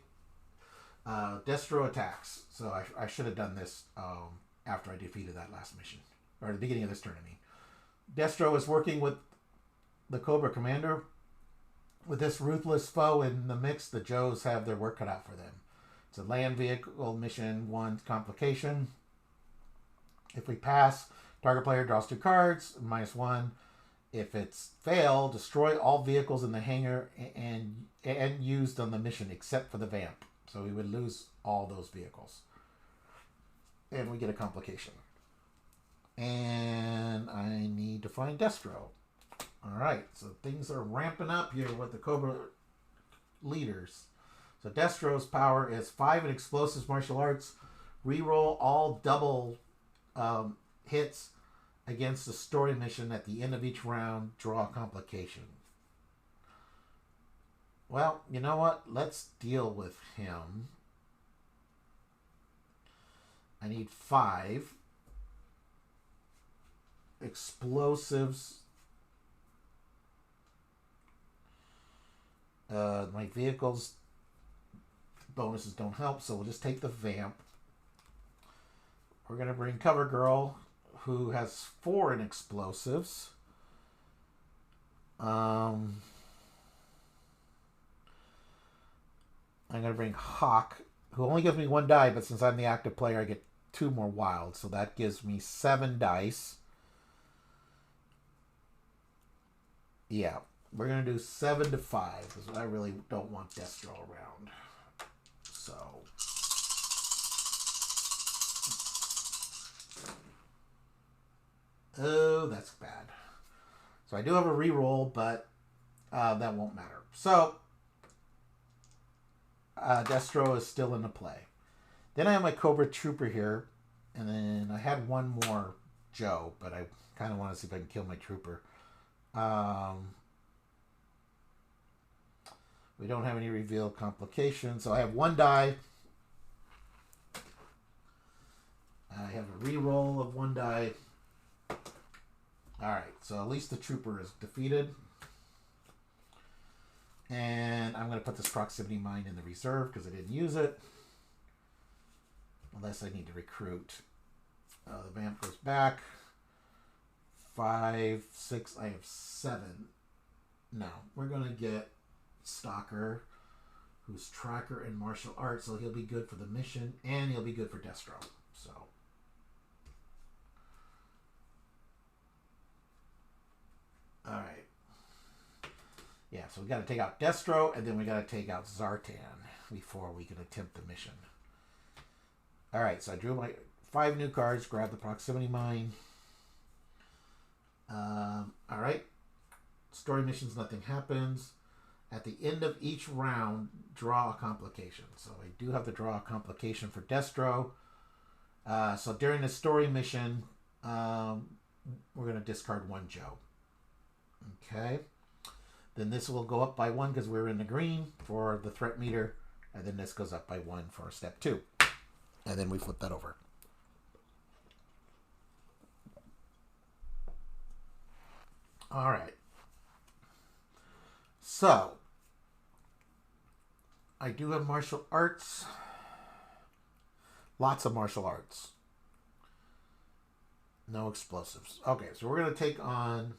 Destro attacks. So I should have done this after I defeated that last mission. Or the beginning of this turn, I mean. Destro is working with the Cobra Commander. With this ruthless foe in the mix, the Joes have their work cut out for them. It's a land vehicle mission 1 complication. If we pass, target player draws 2 cards, -1. If it's fail, destroy all vehicles in the hangar and used on the mission except for the Vamp. So we would lose all those vehicles. And we get a complication. And I need to find Destro. Alright, so things are ramping up here with the Cobra leaders. So Destro's power is 5 in explosives martial arts. Reroll all double hits against the story mission at the end of each round. Draw a complication. Well, you know what? Let's deal with him. I need 5 explosives. My vehicles bonuses don't help, so we'll just take the vamp. We're going to bring Cover Girl, who has 4 in explosives. I'm going to bring Hawk, who only gives me 1 die, but since I'm the active player, I get 2 more wild, so that gives me 7 dice. Yeah, we're going to do 7 to 5, because I really don't want Destro around. So... oh, that's bad. So I do have a reroll, but that won't matter. So, Destro is still into play. Then I have my Cobra Trooper here, and then I had 1 more Joe, but I kind of want to see if I can kill my Trooper. We don't have any reveal complications, so I have 1 die. I have a reroll of 1 die. Alright, so at least the Trooper is defeated. And I'm going to put this Proximity Mine in the reserve because I didn't use it. Unless I need to recruit. The vamp goes back. 5, 6, I have 7. No, we're going to get Stalker, who's Tracker and Martial Arts, so he'll be good for the mission, and he'll be good for Destro. So... alright. Yeah, so we got to take out Destro, and then we got to take out Zartan before we can attempt the mission. Alright, so I drew my 5 new cards, grab the Proximity Mine. Alright. Story missions, nothing happens. At the end of each round, draw a complication. So I do have to draw a complication for Destro. So during the story mission, we're going to discard 1 Joe. Okay. Then this will go up by 1 because we're in the green for the threat meter. And then this goes up by 1 for step 2. And then we flip that over. All right. So, I do have martial arts. Lots of martial arts. No explosives. Okay, so we're going to take on...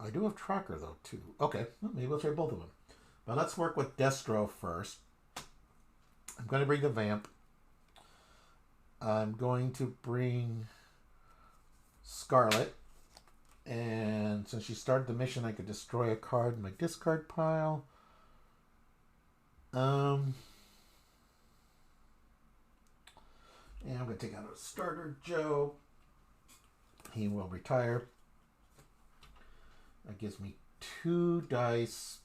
I do have Tracker, though, too. Okay, well, maybe we'll try both of them. But let's work with Destro first. I'm going to bring the Vamp. I'm going to bring Scarlet. And since she started the mission, I could destroy a card in my discard pile. And I'm going to take out a starter Joe. He will retire. That gives me 2 dice.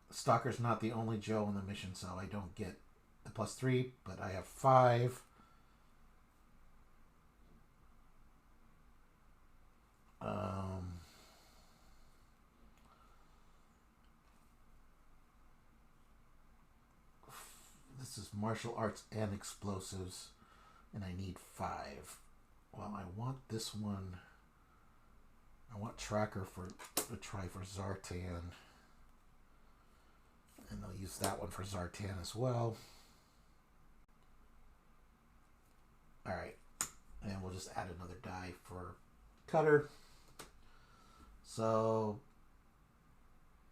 Stalker's not the only Joe on the mission, so I don't get the +3, but I have 5. This is martial arts and explosives, and I need 5. Well, I want this one. I want Tracker to try for Zartan. And I'll use that one for Zartan as well. Alright. And we'll just add another die for Cutter. So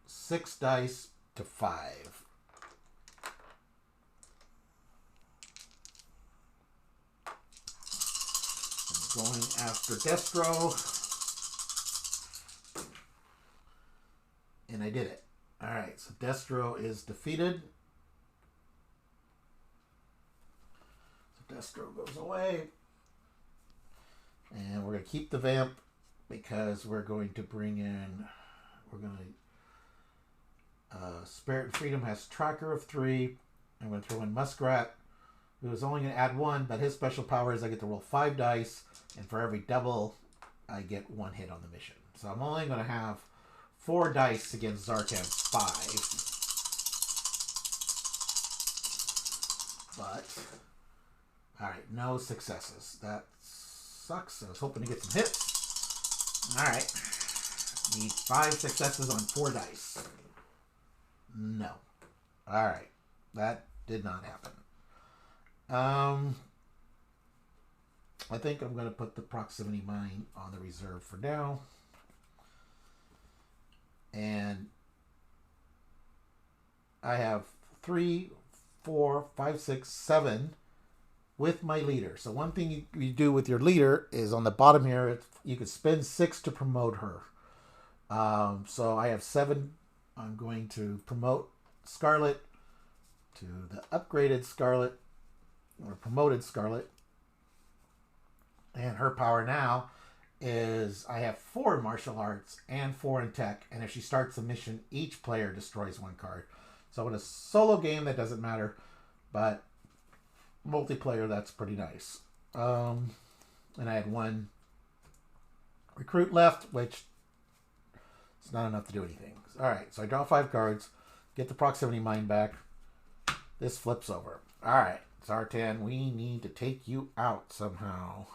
6 dice to 5. I'm going after Destro. And I did it. Alright, so Destro is defeated. So Destro goes away. And we're going to keep the Vamp because we're going to bring in... We're going to... Spirit and Freedom has Tracker of 3. I'm going to throw in Muskrat, who is only going to add 1, but his special power is I get to roll 5 dice, and for every double, I get 1 hit on the mission. So I'm only going to have 4 dice against Zartan's 5. But, alright, no successes. That sucks. I was hoping to get some hits. Alright. Need 5 successes on 4 dice. No. Alright. That did not happen. I think I'm going to put the proximity mine on the reserve for now. And I have 3, 4, 5, 6, 7 with my leader. So one thing you do with your leader is on the bottom here, you could spend 6 to promote her. So I have 7. I'm going to promote Scarlet to the upgraded Scarlet, or promoted Scarlet. And her power now is I have 4 in martial arts and 4 in tech. And if she starts a mission, each player destroys 1 card. So in a solo game, that doesn't matter. But multiplayer, that's pretty nice. And I had 1 recruit left, which is not enough to do anything. All right, so I draw 5 cards, get the proximity mine back. This flips over. All right, Zartan, we need to take you out somehow.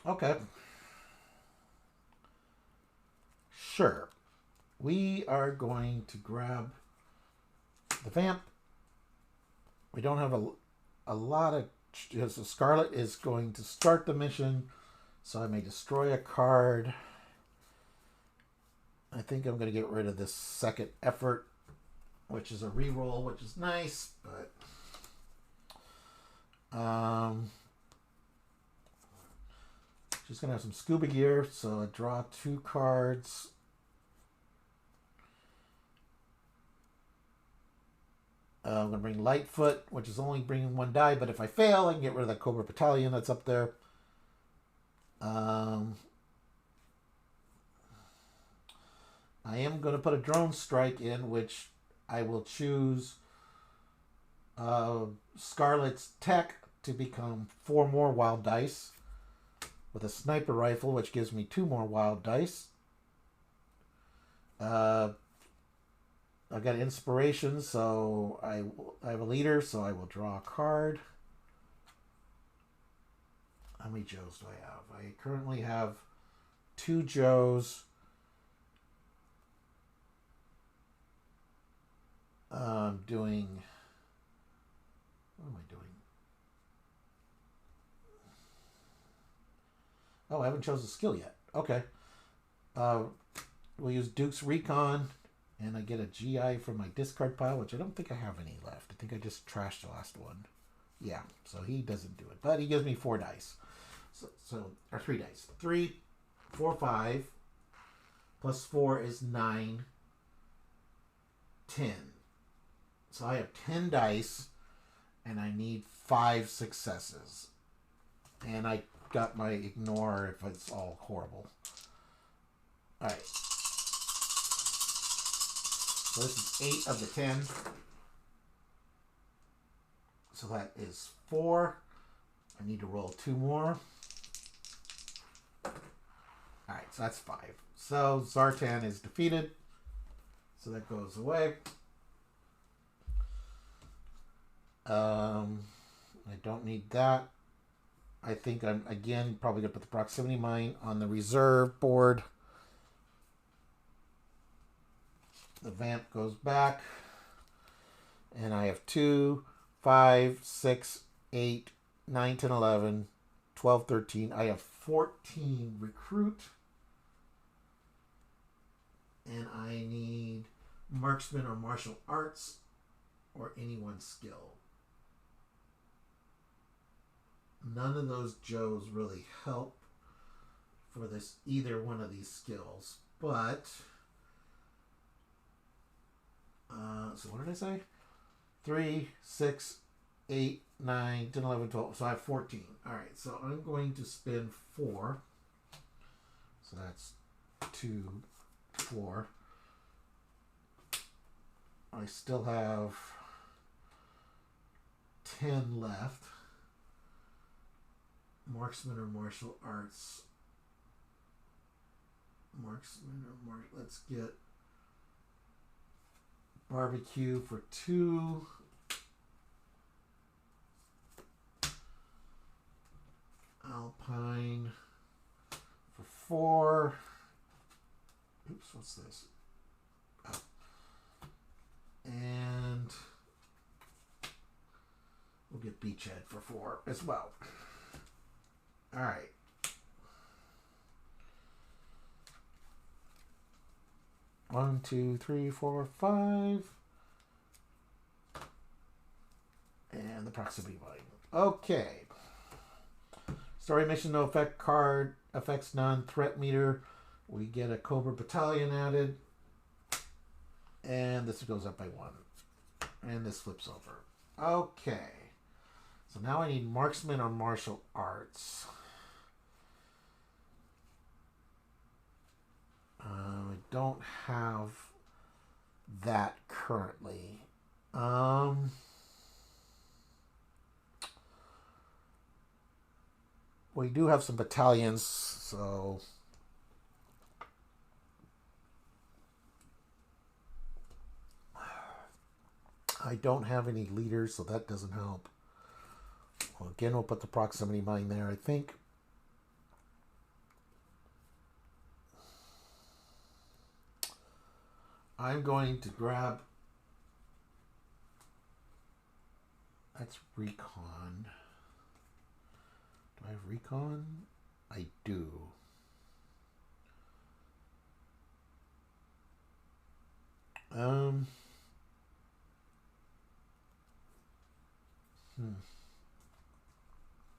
Okay. Sure. We are going to grab the vamp. We don't have a lot of... So Scarlet is going to start the mission, so I may destroy a card. I think I'm going to get rid of this second effort, which is a reroll, which is nice, but she's going to have some scuba gear, so I draw 2 cards. I'm going to bring Lightfoot, which is only bringing 1 die, but if I fail, I can get rid of that Cobra Battalion that's up there. I am going to put a drone strike in, which I will choose Scarlet's tech to become 4 more wild dice, with a sniper rifle, which gives me 2 more wild dice. I've got inspiration, so I have a leader, so I will draw a card. How many Joes do I have? I currently have 2 Joes. I'm doing... What am I doing? Oh, I haven't chosen a skill yet. Okay. We'll use Duke's Recon. And I get a GI from my discard pile, which I don't think I have any left. I think I just trashed the last one. Yeah, so he doesn't do it. But he gives me 4 dice. Or 3 dice. 3, 4, 5. Plus 4 is 9. 10. So I have 10 dice. And I need 5 successes. And I got my ignore if it's all horrible. Alright. So this is 8 of the 10. So that is 4. I need to roll 2 more. Alright, so that's 5. So Zartan is defeated. So that goes away. I don't need that. I think I'm, again, probably going to put the proximity mine on the reserve board. The vamp goes back. And I have 2, 5, 6, 8, 9, 10, 11, 12, 13. I have 14 recruit. And I need marksman or martial arts or any one skill. None of those Joes really help for this either one of these skills. But so what did I say? 3, 6, 8, 9, 10, 11, 12. So I have 14. Alright, so I'm going to spend 4. So that's 2, 4. I still have 10 left. Marksman or martial arts. Marksman or martial... Let's get barbecue for 2. Alpine for 4. Oops, what's this? Oh. And we'll get Beachhead for 4 as well. All right. One, two, three, four, 5. And the proximity volume. Okay. Story mission, no effect card. Effects none. Threat meter. We get a Cobra Battalion added. And this goes up by 1. And this flips over. Okay. So now I need marksman or martial arts. I don't have that currently. We do have some battalions, so I don't have any leaders, so that doesn't help. Well, again, we'll put the proximity mine there, I think. I'm going to grab... That's recon. Do I have recon? I do.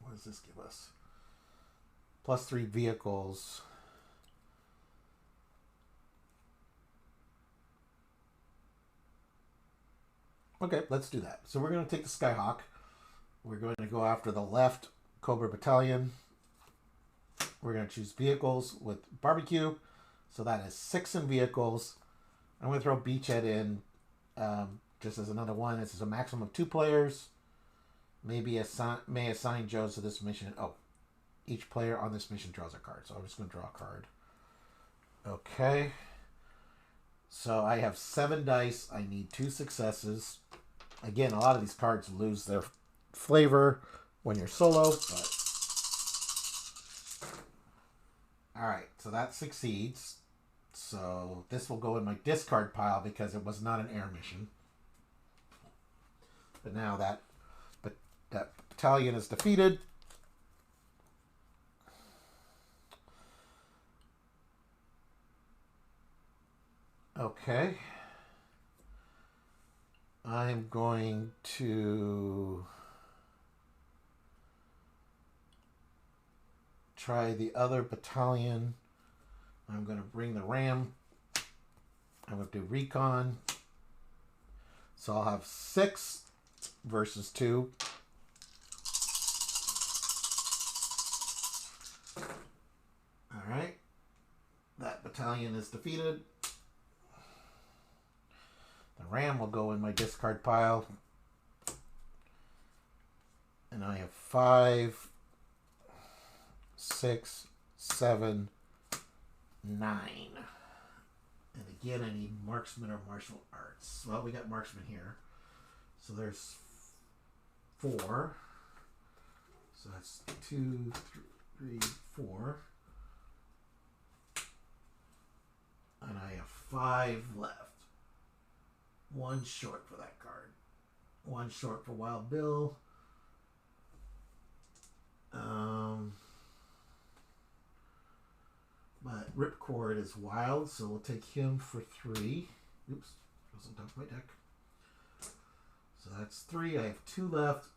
What does this give us? +3 vehicles. Okay, let's do that. So we're going to take the Skyhawk. We're going to go after the left Cobra Battalion. We're going to choose vehicles with barbecue. So that is 6 in vehicles. I'm going to throw Beachhead in just as another one. This is a maximum of 2 players. May assign Joes to this mission. Oh, each player on this mission draws a card. So I'm just going to draw a card. Okay. So I have 7 dice. I need 2 successes. Again, a lot of these cards lose their flavor when you're solo. But... Alright, so that succeeds. So this will go in my discard pile because it was not an air mission. But now that battalion is defeated. Okay. I'm going to try the other battalion. I'm going to bring the Ram. I'm going to do recon. So I'll have 6 versus 2. All right. That battalion is defeated. The Ram will go in my discard pile. And I have 5, 6, 7, 9. And again, I need marksman or martial arts. Well, we got marksman here. So there's 4. So that's 2, 3, 4. And I have 5 left. 1 short for that card. 1 short for Wild Bill. But Ripcord is wild, so we'll take him for 3. Oops, goes on top of my deck. So that's 3. I have 2 left.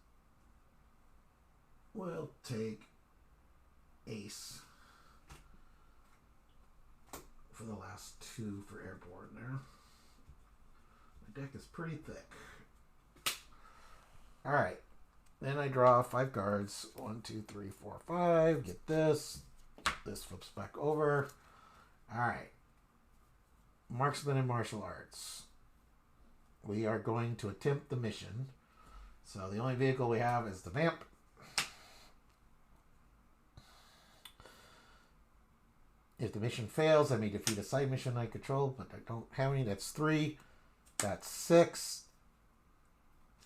We'll take Ace for the last 2 for airborne there. My deck is pretty thick. Alright. Then I draw 5 cards. 1, 2, 3, 4, 5. Get this. This flips back over. Alright. Marksman and martial arts. We are going to attempt the mission. So the only vehicle we have is the Vamp. If the mission fails, I may defeat a side mission I control, but I don't have any. That's 3. That's 6.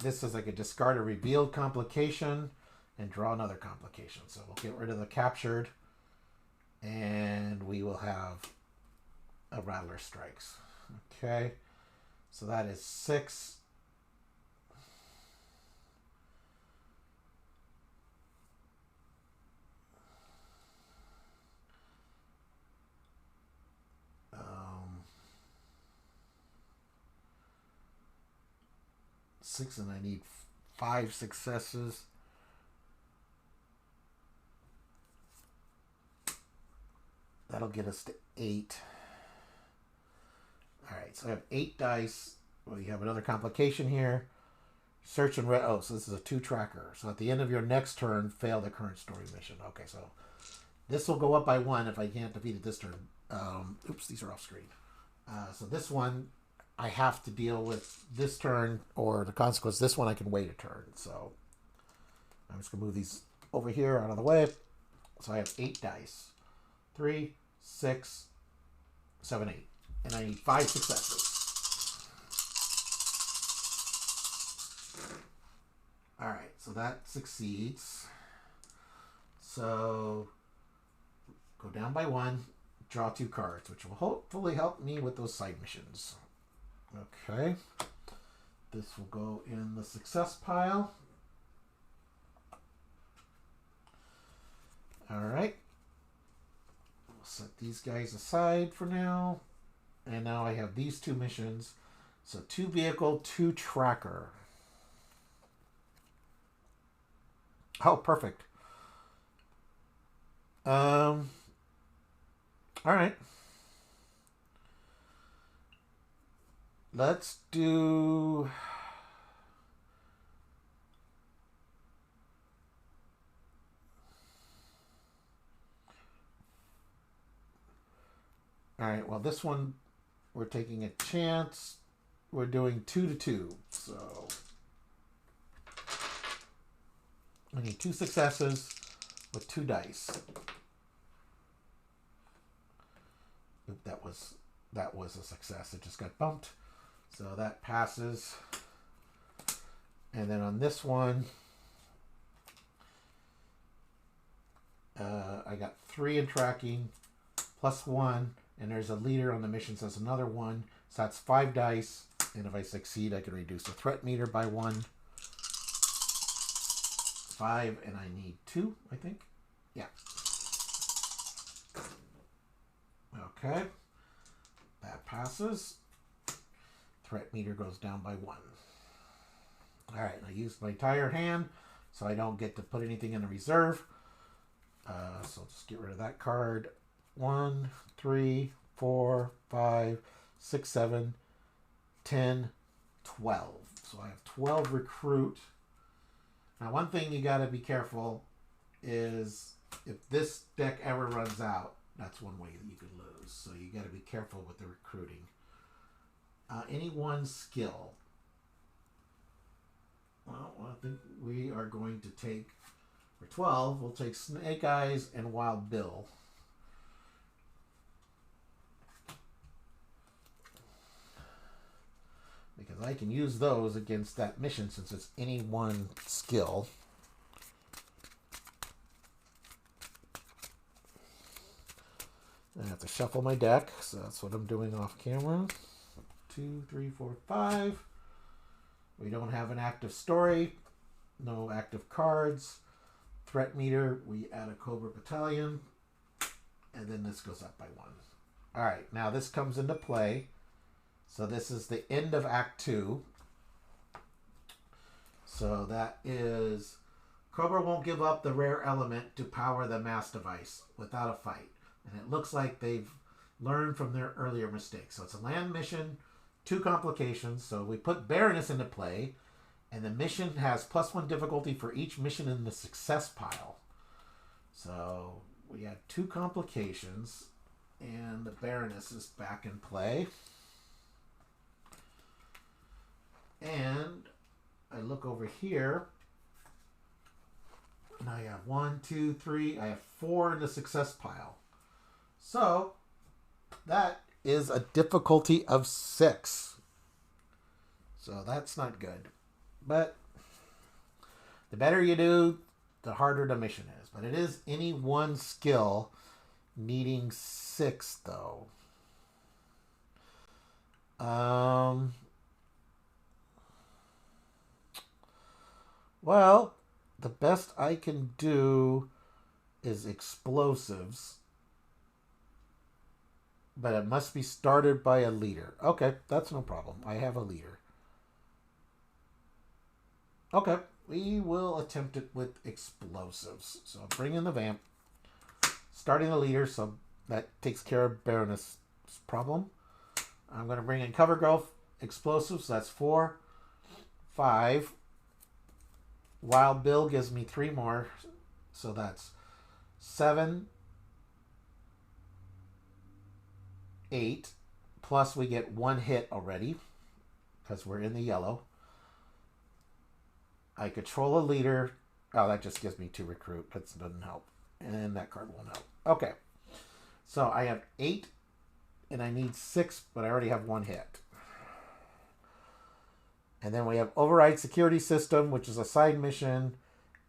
This is like a discard or revealed complication. and draw another complication. So we'll get rid of the captured, and we will have a Rattler Strikes. Okay, so that is 6. Six, and I need 5 successes. That'll get us to 8. All right, so I have 8 dice. We have another complication here. Search and oh, so this is a 2 tracker. So at the end of your next turn, fail the current story mission. Okay, so this will go up by 1 if I can't defeat it this turn. Oops, these are off screen. So this one, I have to deal with this turn, or the consequence. This one I can wait a turn. So I'm just gonna move these over here out of the way. So I have 8 dice. 3, 6, 7, 8. And I need 5 successes. Alright, so that succeeds. So go down by 1, draw 2 cards, which will hopefully help me with those side missions. Okay. This will go in the success pile. Alright. We'll set these guys aside for now. And now I have these 2 missions. So 2 vehicle, 2 tracker. Oh, perfect. All right. Let's do... All right, well, this one, we're taking a chance. We're doing 2 to 2, so I need 2 successes with 2 dice. Oop, that was a success. It just got bumped, so that passes. And then on this one, I got 3 in tracking, plus 1. And there's a leader on the mission, so that's another 1. So that's 5 dice. And if I succeed, I can reduce the threat meter by 1. 5, and I need 2, I think. Yeah. Okay. That passes. Threat meter goes down by 1. All right, I used my entire hand, so I don't get to put anything in the reserve. So I'll just get rid of that card. 1, 3, 4, 5, 6, 7, 10, 12. So I have 12 recruit. Now, one thing you got to be careful is if this deck ever runs out, that's one way that you could lose. So you got to be careful with the recruiting. Any one skill. Well, I think we are going to take, for 12, we'll take Snake Eyes and Wild Bill. Because I can use those against that mission since it's any one skill. I have to shuffle my deck, so that's what I'm doing off camera. 2, 3, 4, 5. We don't have an active story. No active cards. Threat meter, we add a Cobra Battalion. And then this goes up by 1. Alright, now this comes into play. So this is the end of Act 2. So that is... Cobra won't give up the rare element to power the mass device without a fight. And it looks like they've learned from their earlier mistakes. So it's a land mission, 2 complications. So we put Baroness into play. And the mission has +1 difficulty for each mission in the success pile. So we had 2 complications. And the Baroness is back in play. And I look over here, and I have 1, 2, 3, I have 4 in the success pile. So that is a difficulty of 6. So that's not good. But the better you do, the harder the mission is. But it is any one skill needing 6, though. Well, the best I can do is explosives. But it must be started by a leader. Okay, that's no problem. I have a leader. Okay, we will attempt it with explosives. So bring in the vamp. Starting the leader, so that takes care of Baroness' problem. I'm going to bring in cover growth, explosives. That's 4, 5. Wild Bill gives me 3 more. So that's 7, 8. Plus we get 1 hit already because we're in the yellow. I control a leader. Oh, that just gives me 2 recruit. That doesn't help. And that card won't help. Okay. So I have 8 and I need 6, but I already have 1 hit. And then we have Override Security System, which is a side mission,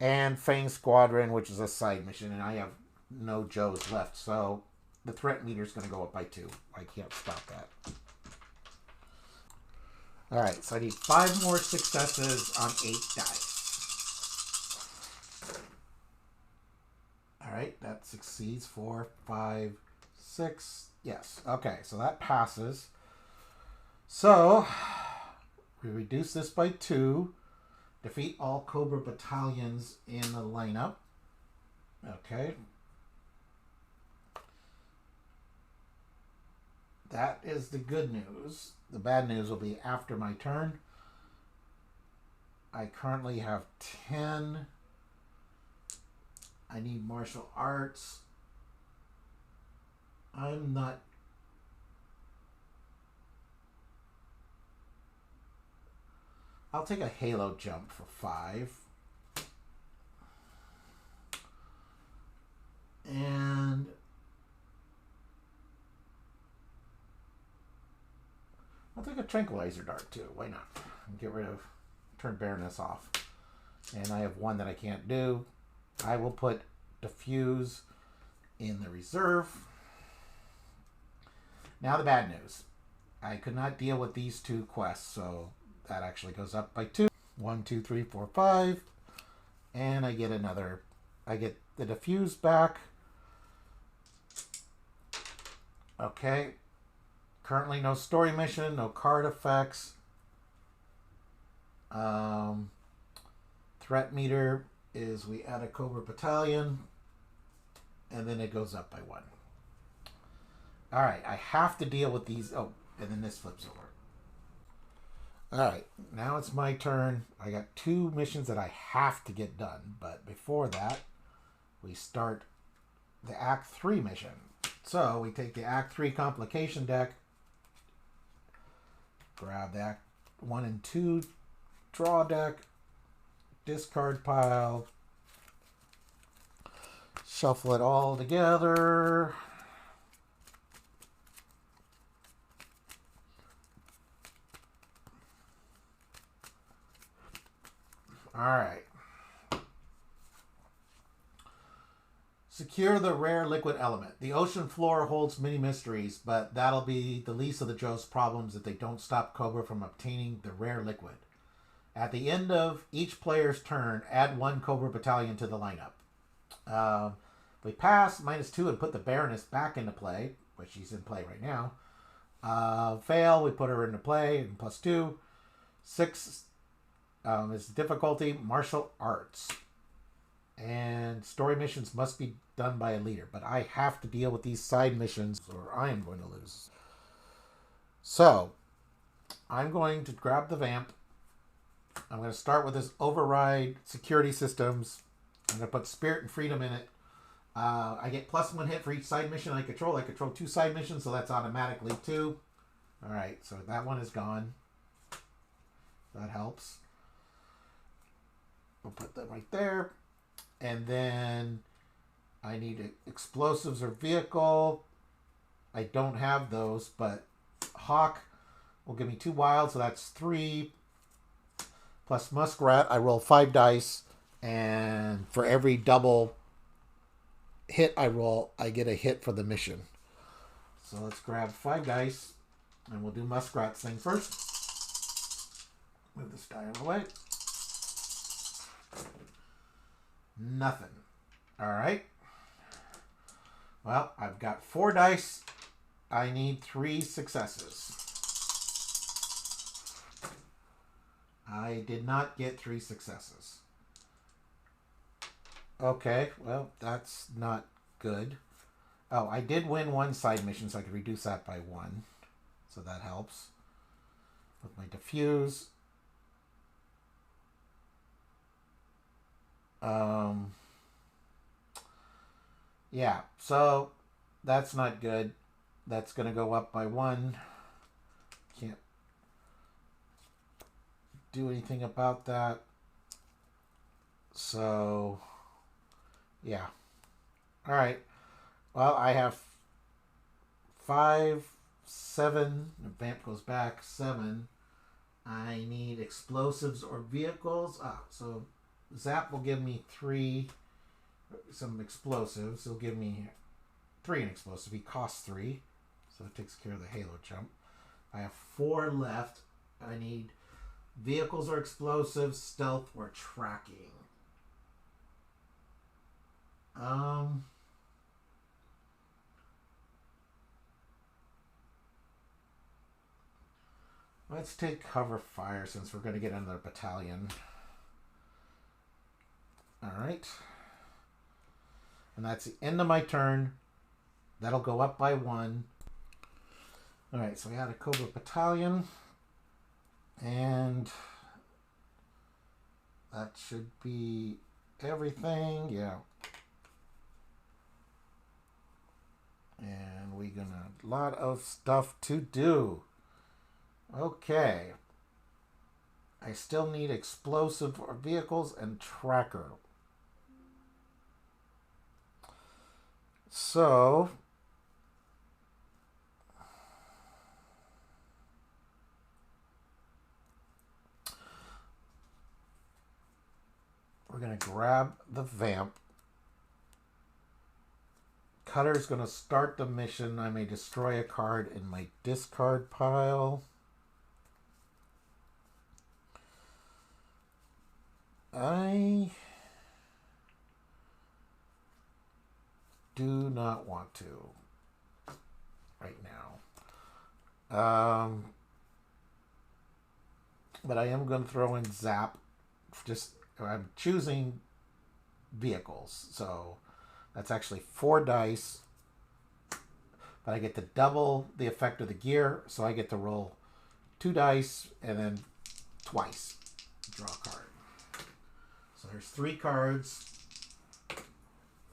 and Fang Squadron, which is a side mission. And I have no Joes left, so the threat meter is going to go up by 2. I can't stop that. All right, so I need 5 more successes on 8 dice. All right, that succeeds. 4, 5, 6. Yes, okay, so that passes. So we reduce this by 2. Defeat all Cobra battalions in the lineup. Okay. That is the good news. The bad news will be after my turn. I currently have 10. I need martial arts. I'm not... I'll take a halo jump for 5. And I'll take a tranquilizer dart too. Why not? Get rid of, turn Baroness off. And I have 1 that I can't do. I will put diffuse in the reserve. Now the bad news. I could not deal with these 2 quests, so that actually goes up by 2. 1, 2, 3, 4, 5. And I get another. I get the diffuse back. Okay. Currently no story mission, no card effects. Threat meter is we add a Cobra battalion. And then it goes up by 1. Alright, I have to deal with these. Oh, and then this flips over. Alright, now it's my turn. I got 2 missions that I have to get done. But before that, we start the Act 3 mission. So we take the Act 3 complication deck. Grab the Act 1 and 2 draw deck. Discard pile. Shuffle it all together. All right. Secure the rare liquid element. The ocean floor holds many mysteries, but that'll be the least of the Joe's problems if they don't stop Cobra from obtaining the rare liquid. At the end of each player's turn, add 1 Cobra battalion to the lineup. We pass -2 and put the Baroness back into play, which she's in play right now. Fail, we put her into play, and +2. 6 is the difficulty, martial arts. And story missions must be done by a leader. But I have to deal with these side missions or I am going to lose. So, I'm going to grab the vamp. I'm going to start with this override security systems. I'm going to put spirit and freedom in it. I get +1 hit for each side mission I control. I control 2 side missions, so that's automatically 2. Alright, so that one is gone. That helps. We'll put that right there. And then I need explosives or vehicle. I don't have those, but Hawk will give me 2 wild, so that's 3. Plus Muskrat, I roll 5 dice, And for every double hit I roll, I get a hit for the mission. So let's grab 5 dice, and we'll do Muskrat's thing first. Move this die out of the way. Nothing. All right. Well, I've got 4 dice. I need 3 successes. I did not get 3 successes. Okay, well, that's not good. Oh, I did win 1 side mission, so I could reduce that by 1. So that helps. With my diffuse. Yeah, so that's not good. That's going to go up by 1. Can't do anything about that. So, yeah. All right. Well, I have 5, 7. The vamp goes back 7. I need explosives or vehicles. So Zap will give me 3, some explosives. He'll give me 3 in explosive. He costs 3, so it takes care of the Halo jump. I have 4 left. I need vehicles or explosives, stealth or tracking. Let's take cover fire since we're going to get another battalion. All right. And that's the end of my turn. That'll go up by 1. All right, so we had a Cobra battalion. And that should be everything. Yeah. And we got a lot of stuff to do. Okay. I still need explosive or vehicles and tracker. So we're going to grab the vamp. Cutter's going to start the mission. I may destroy a card in my discard pile. I do not want to right now. But I am going to throw in Zap. I'm choosing vehicles. So that's actually 4 dice. But I get to double the effect of the gear. So I get to roll 2 dice and then twice draw a card. So there's 3 cards.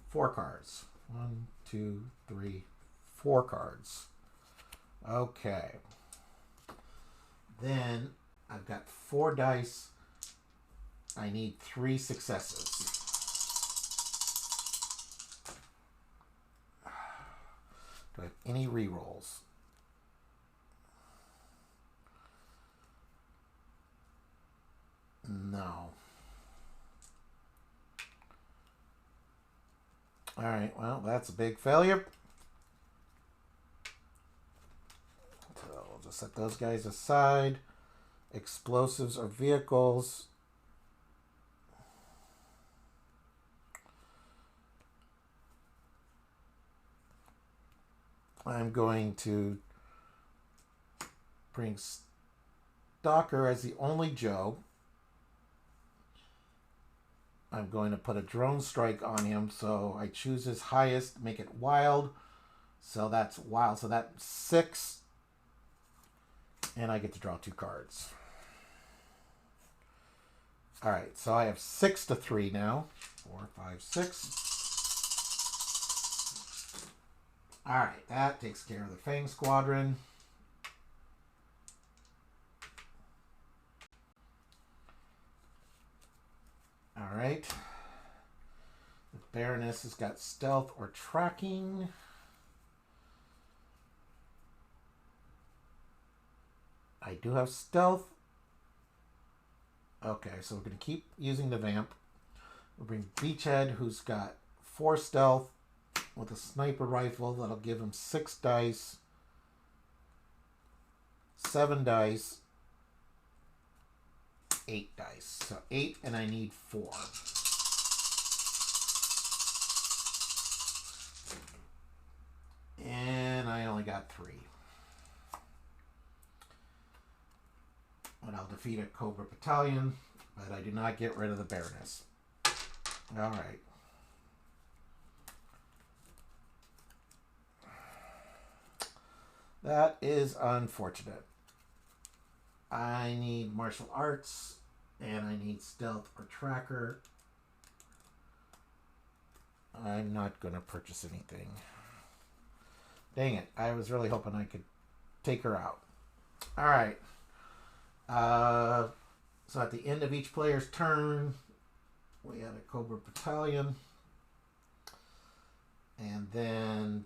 4 cards. 1, 2, 3, 4 cards. Okay. Then I've got 4 dice. I need 3 successes. Do I have any rerolls? No. All right, well, that's a big failure. So we'll just set those guys aside. Explosives or vehicles. I'm going to bring Stalker as the only Joe. I'm going to put a drone strike on him, so I choose his highest, make it wild. So that's wild. So that's 6. And I get to draw 2 cards. All right, so I have 6 to 3 now. 4, 5, 6. All right, that takes care of the Fang Squadron. All right. The Baroness has got stealth or tracking. I do have stealth. Okay, so we're going to keep using the vamp. We'll bring Beachhead, who's got 4 stealth with a sniper rifle. That'll give him 6 dice, 7 dice, 8 dice. So 8, and I need 4. And I only got 3. And I'll defeat a Cobra Battalion, but I do not get rid of the Baroness. Alright. That is unfortunate. I need martial arts, and I need stealth or tracker. I'm not going to purchase anything. Dang it. I was really hoping I could take her out. Alright. So at the end of each player's turn, we add a Cobra Battalion. And then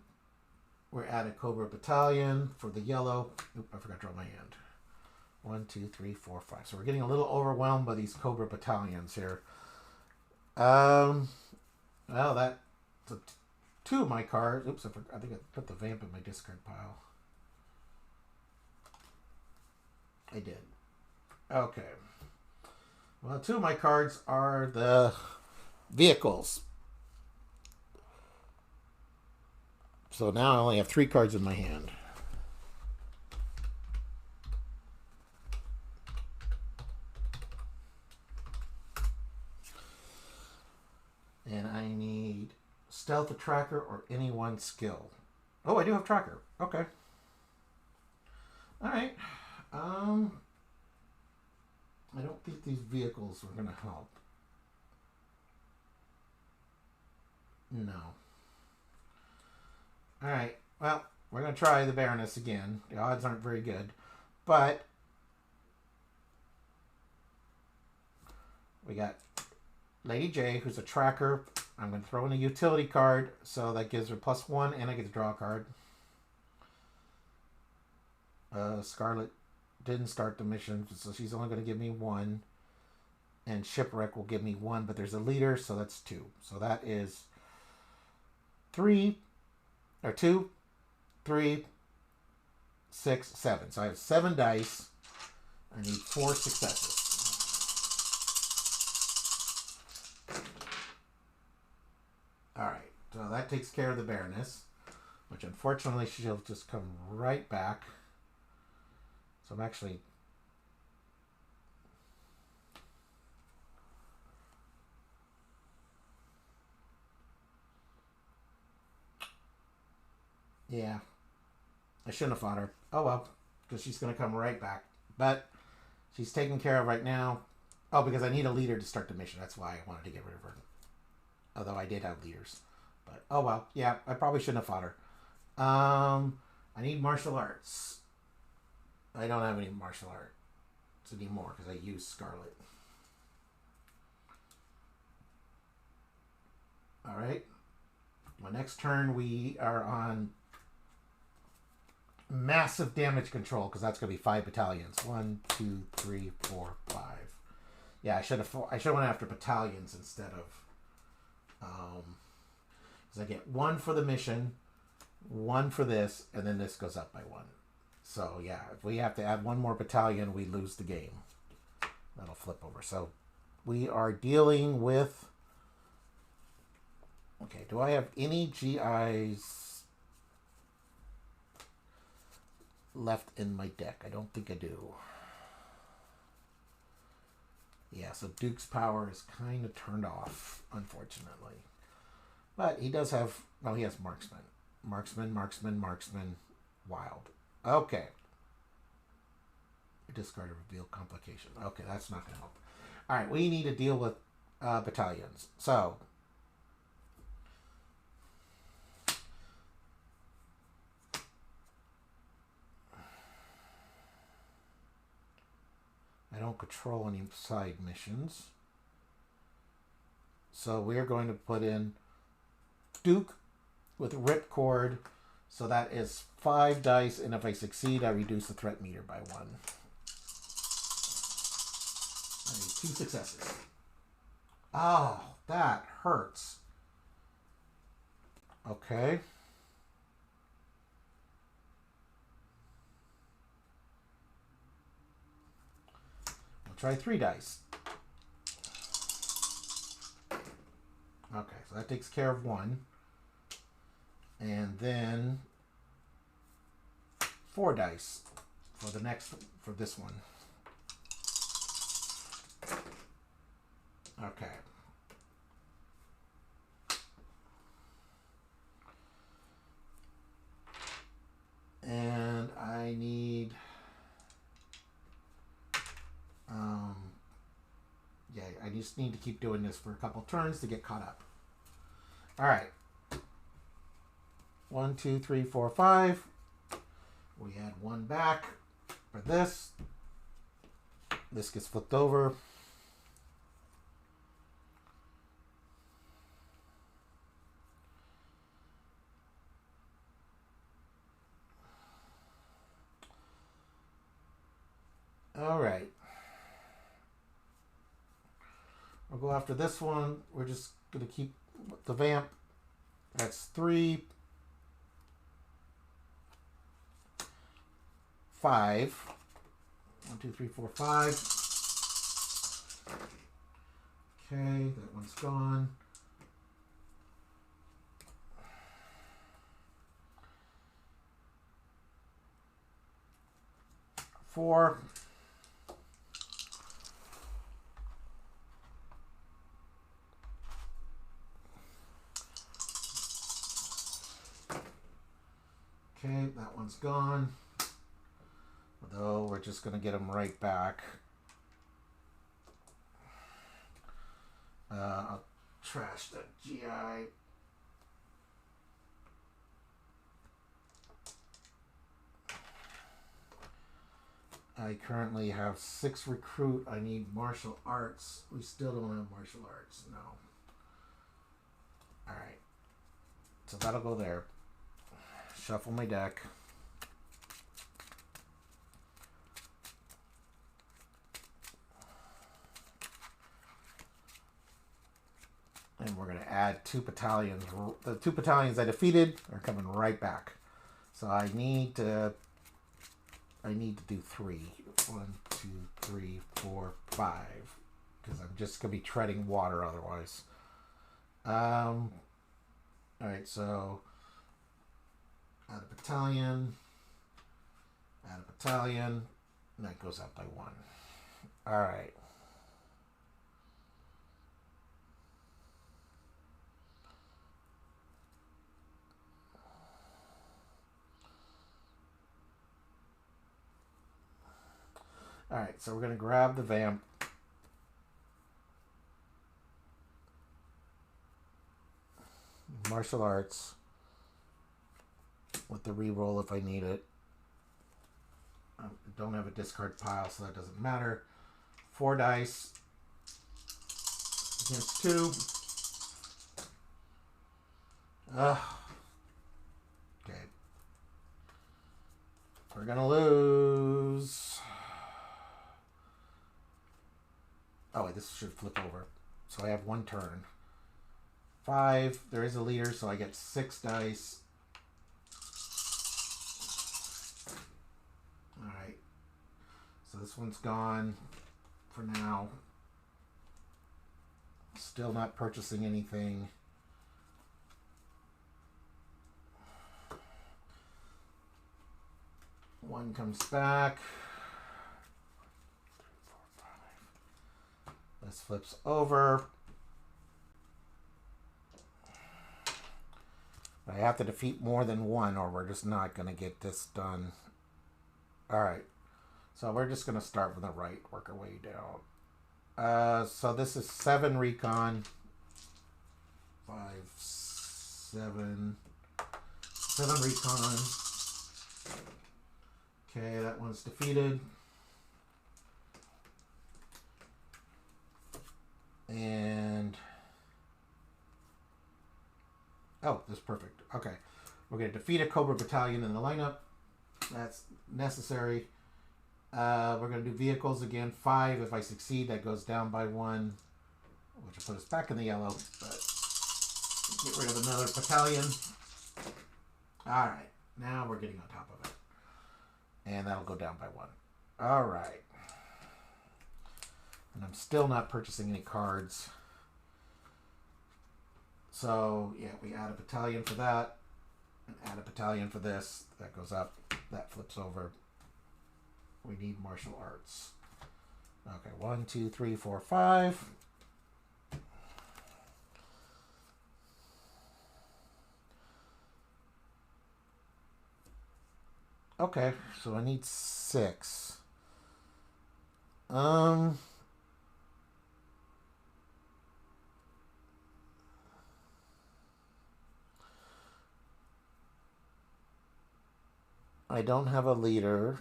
we're at a Cobra Battalion for the yellow. Oop, I forgot to draw my hand. 1, 2, 3, 4, 5. So we're getting a little overwhelmed by these Cobra Battalions here. Well, that... So 2 of my cards. Oops, I think I put the vamp in my discard pile. I did. Okay. Well, 2 of my cards are the vehicles. So now I only have 3 cards in my hand. And I need stealth, a tracker, or any one skill. Oh, I do have tracker. Okay. Alright. I don't think these vehicles are going to help. No. Alright. Well, we're going to try the Baroness again. The odds aren't very good. But we got Lady J, who's a tracker. I'm going to throw in a utility card, so that gives her +1, and I get to draw a card. Scarlet didn't start the mission, so she's only going to give me 1. And Shipwreck will give me 1, but there's a leader, so that's 2. So that is 2, 3, 6, 7. So I have 7 dice. I need 4 successes. Alright, so that takes care of the Baroness, which unfortunately she'll just come right back. So I'm actually... Yeah. I shouldn't have fought her. Oh well, because she's going to come right back. But she's taken care of right now. Oh, because I need a leader to start the mission. That's why I wanted to get rid of her. Although I did have leaders. But, oh well. Yeah, I probably shouldn't have fought her. I need martial arts. I don't have any martial arts anymore because I used Scarlet. Alright. My next turn we are on massive damage control because that's going to be 5 battalions. 1, 2, 3, 4, 5. Yeah, I should have went after battalions instead of... because I get 1 for the mission, 1 for this, and then this goes up by 1. So yeah, if we have to add 1 more battalion, we lose the game. That'll flip over. So we are dealing with... Okay, do I have any GIs left in my deck? I don't think I do. Yeah, so Duke's power is kind of turned off, unfortunately. But he does have... No, he has Marksman. Marksman, Wild. Okay. Discard or reveal complication. Okay, that's not going to help. Alright, we need to deal with battalions. So... I don't control any side missions. So we're going to put in Duke with Ripcord. So that is 5 dice, and if I succeed, I reduce the threat meter by 1. I need 2 successes. Oh, that hurts. Okay. We'll try 3 dice. Okay, so that takes care of 1. And then 4 dice for for this one. Okay. And I need, yeah, I just need to keep doing this for a couple turns to get caught up. All right. 1, 2, 3, 4, 5. We add 1 back for this. This gets flipped over. All right. We'll go after this one. We're just going to keep the vamp. That's 3, 5. 1, 2, 3, 4, 5. Okay, that one's gone. Four. Okay, that one's gone. Although we're just going to get them right back. I'll trash the GI. I currently have 6 recruit. I need martial arts. We still don't have martial arts. No. Alright. So that'll go there. Shuffle my deck. And we're going to add 2 battalions. The 2 battalions I defeated are coming right back. So I need to do 3. 1, 2, 3, 4, 5. Because I'm just going to be treading water otherwise. Alright, so add a battalion. Add a battalion. And that goes up by 1. Alright. Alright, so we're going to grab the vamp. Martial arts. With the reroll if I need it. I don't have a discard pile, so that doesn't matter. 4 dice. Against 2. Okay. We're going to lose. Oh, wait, this should flip over. So I have 1 turn. 5. There is a leader, so I get 6 dice. Alright. So this one's gone for now. Still not purchasing anything. One comes back. This flips over. I have to defeat more than 1 or we're just not going to get this done. Alright. So we're just going to start from the right, work our way down. So this is 7 recon. 5, 7. 7 recon. Okay, that one's defeated. And oh, this is perfect. Okay, we're going to defeat a Cobra battalion in the lineup. That's necessary. We're going to do vehicles again. 5. If I succeed, that goes down by 1. which will put us back in the yellow, but get rid of another battalion. All right, now we're getting on top of it. And that'll go down by 1. All right. And I'm still not purchasing any cards. So, yeah, we add a battalion for that. And add a battalion for this. That goes up. That flips over. We need martial arts. Okay, 1, 2, 3, 4, 5. Okay, so I need 6. I don't have a leader.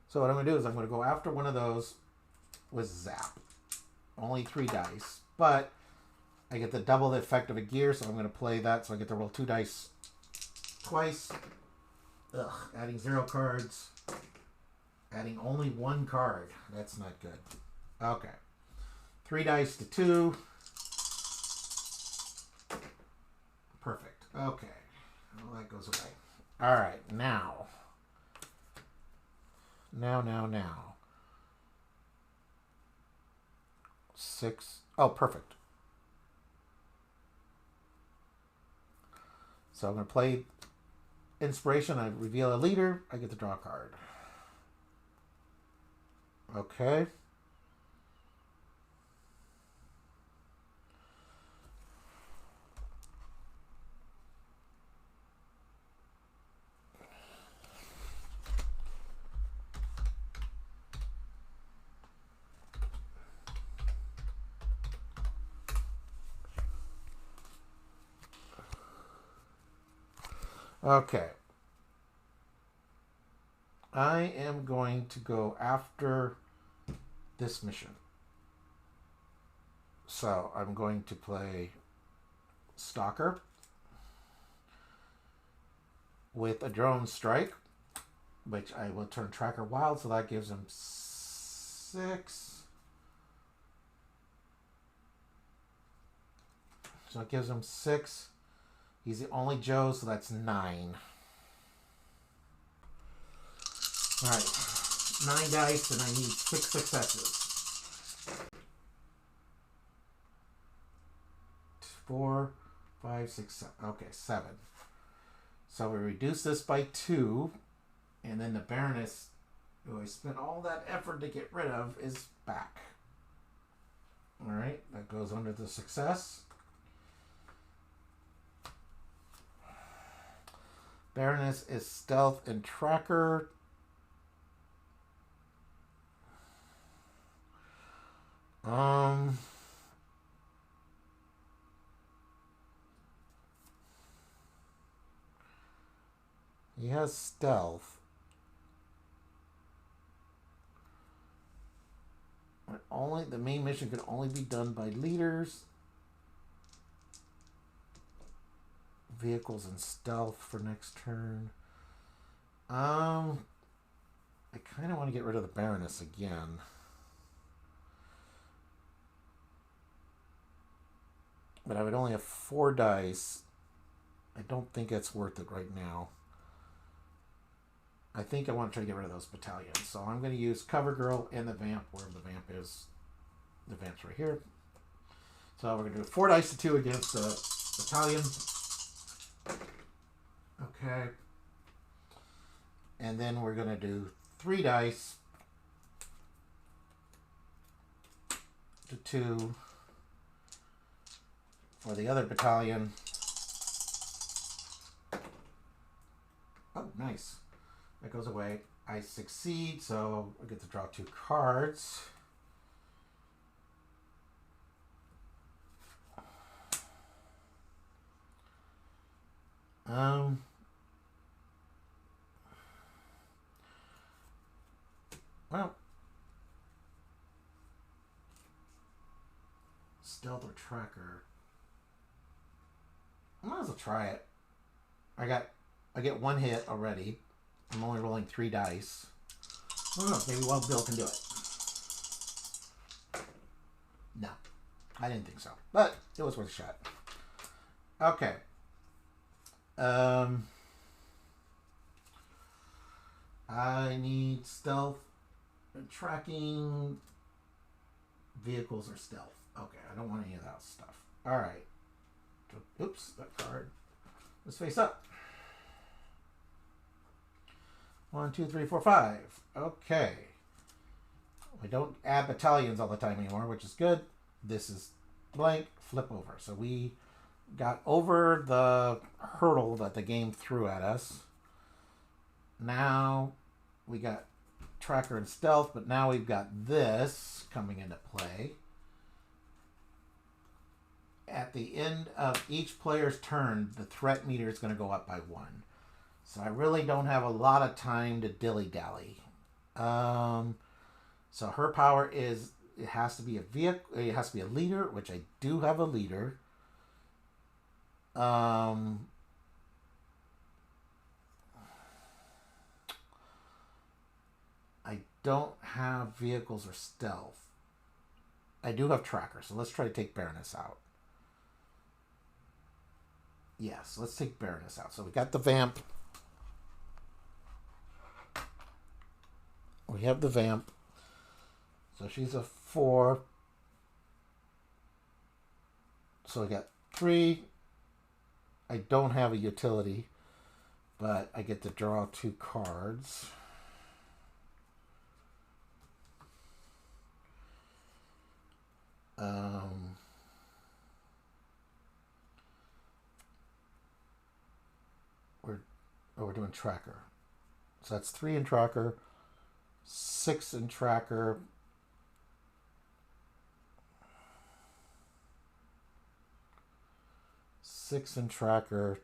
So what I'm going to do is I'm going to go after one of those with Zap. Only 3 dice. But I get the double the effect of a gear, so I'm going to play that. So I get to roll 2 dice twice. Ugh, adding 0 cards. Adding only 1 card. That's not good. Okay. 3 dice to 2. Perfect. Okay. Well, that goes away. All right. Now. 6. Oh, perfect. So I'm going to play Inspiration. I reveal a leader. I get to draw a card. Okay. Okay. I am going to go after this mission. So I'm going to play Stalker with a drone strike, which I will turn Tracker Wild, so that gives him 6. So it gives him 6. He's the only Joe, so that's 9. All right, 9 dice, and I need 6 successes. 4, 5, 6, 7. Okay, 7. So we reduce this by 2, and then the Baroness, who I spent all that effort to get rid of, is back. All right, that goes under the success. Baroness is Stealth and Tracker. He has Stealth. But only the main mission can only be done by leaders. Vehicles and Stealth for next turn. I kind of want to get rid of the Baroness again. But I would only have 4 dice. I don't think it's worth it right now. I think I want to try to get rid of those battalions. So I'm going to use Cover Girl and the Vamp, where the Vamp is. The Vamp's right here. So we're going to do 4 dice to 2 against the battalion. Okay. And then we're going to do 3 dice to 2 for the other battalion. Oh, nice. That goes away. I succeed, so I get to draw 2 cards. Well, Stealth or Tracker. I might as well try it. I get 1 hit already. I'm only rolling 3 dice. I don't know. Maybe one Bill can do it. No, I didn't think so. But it was worth a shot. Okay. I need stealth and tracking vehicles or stealth. Okay, I don't want any of that stuff. All right. Oops, that card. Let's face up. 1, 2, 3, 4, 5. Okay. We don't add battalions all the time anymore, which is good. This is blank. Flip over. So we got over the hurdle that the game threw at us. Now we got tracker and stealth, but now we've got this coming into play. At the end of each player's turn, the threat meter is going to go up by 1. So I really don't have a lot of time to dilly-dally. So her power is, it has to be a vehicle, it has to be a leader, which I do have a leader. I don't have vehicles or stealth. I do have tracker, so let's try to take Baroness out. Yes, let's take Baroness out. So we got the vamp. We have the vamp. So she's a 4. So we got 3. I don't have a utility, but I get to draw 2 cards. We're doing tracker. So that's 3 in tracker, 6 in tracker. Six in tracker,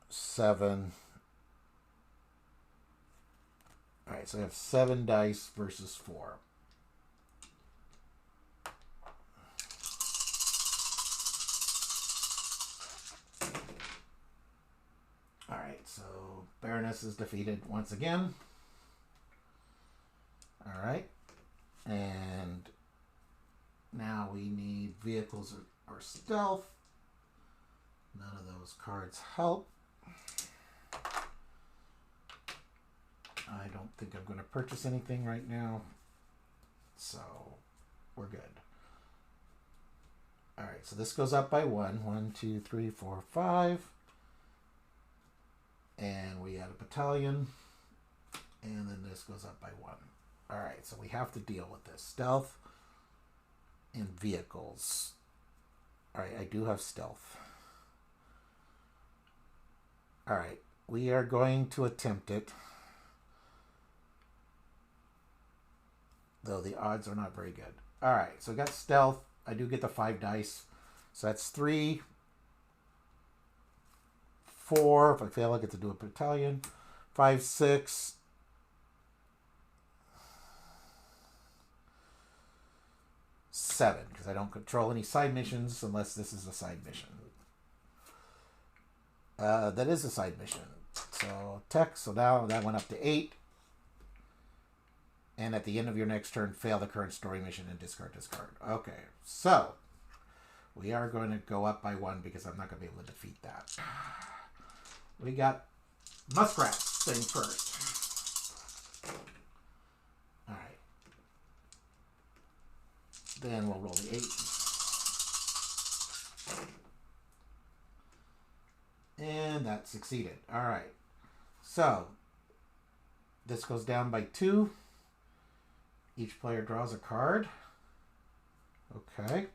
7. All right, so I have 7 dice versus 4. All right, so Baroness is defeated once again. All right, and now we need vehicles or stealth. None of those cards help. I don't think I'm going to purchase anything right now. So we're good. All right, so this goes up by 1. 1, 2, 3, 4, 5. And we add a battalion. And then this goes up by 1. All right, so we have to deal with this. Stealth and vehicles. All right, I do have stealth. All right, we are going to attempt it. Though the odds are not very good. All right, so I got stealth. I do get the 5 dice. So that's 3, 4. If I fail, I get to do a battalion. 5, 6. 7, because I don't control any side missions unless this is a side mission. That is a side mission. So tech, so now that went up to 8. And at the end of your next turn, fail the current story mission and discard this card. Okay, so we are going to go up by 1 because I'm not going to be able to defeat that. We got Muskrat thing first. All right. Then we'll roll the 8. And that succeeded. All right. So this goes down by 2. Each player draws a card. Okay.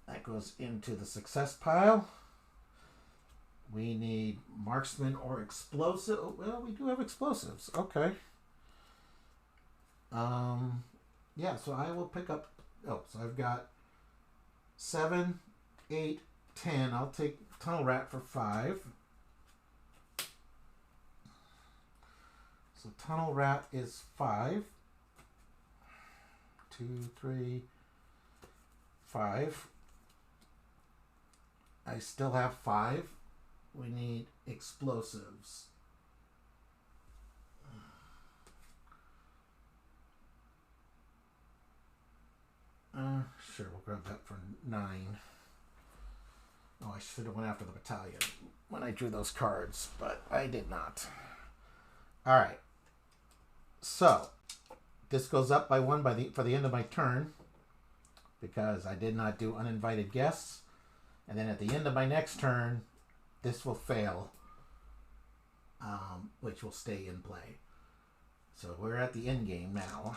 That goes into the success pile. We need marksman or explosive. Well, we do have explosives. Okay. Yeah, so I will pick up. Oh, so I've got 7, 8, 10. I'll take Tunnel Rat for 5. So Tunnel Rat is 5. 2, 3, 5. I still have 5. We need explosives. Sure, we'll grab that for 9. Oh, I should have went after the battalion when I drew those cards, but I did not. All right. So this goes up by 1 for the end of my turn because I did not do uninvited guests. And then at the end of my next turn, this will fail, which will stay in play. So we're at the end game now.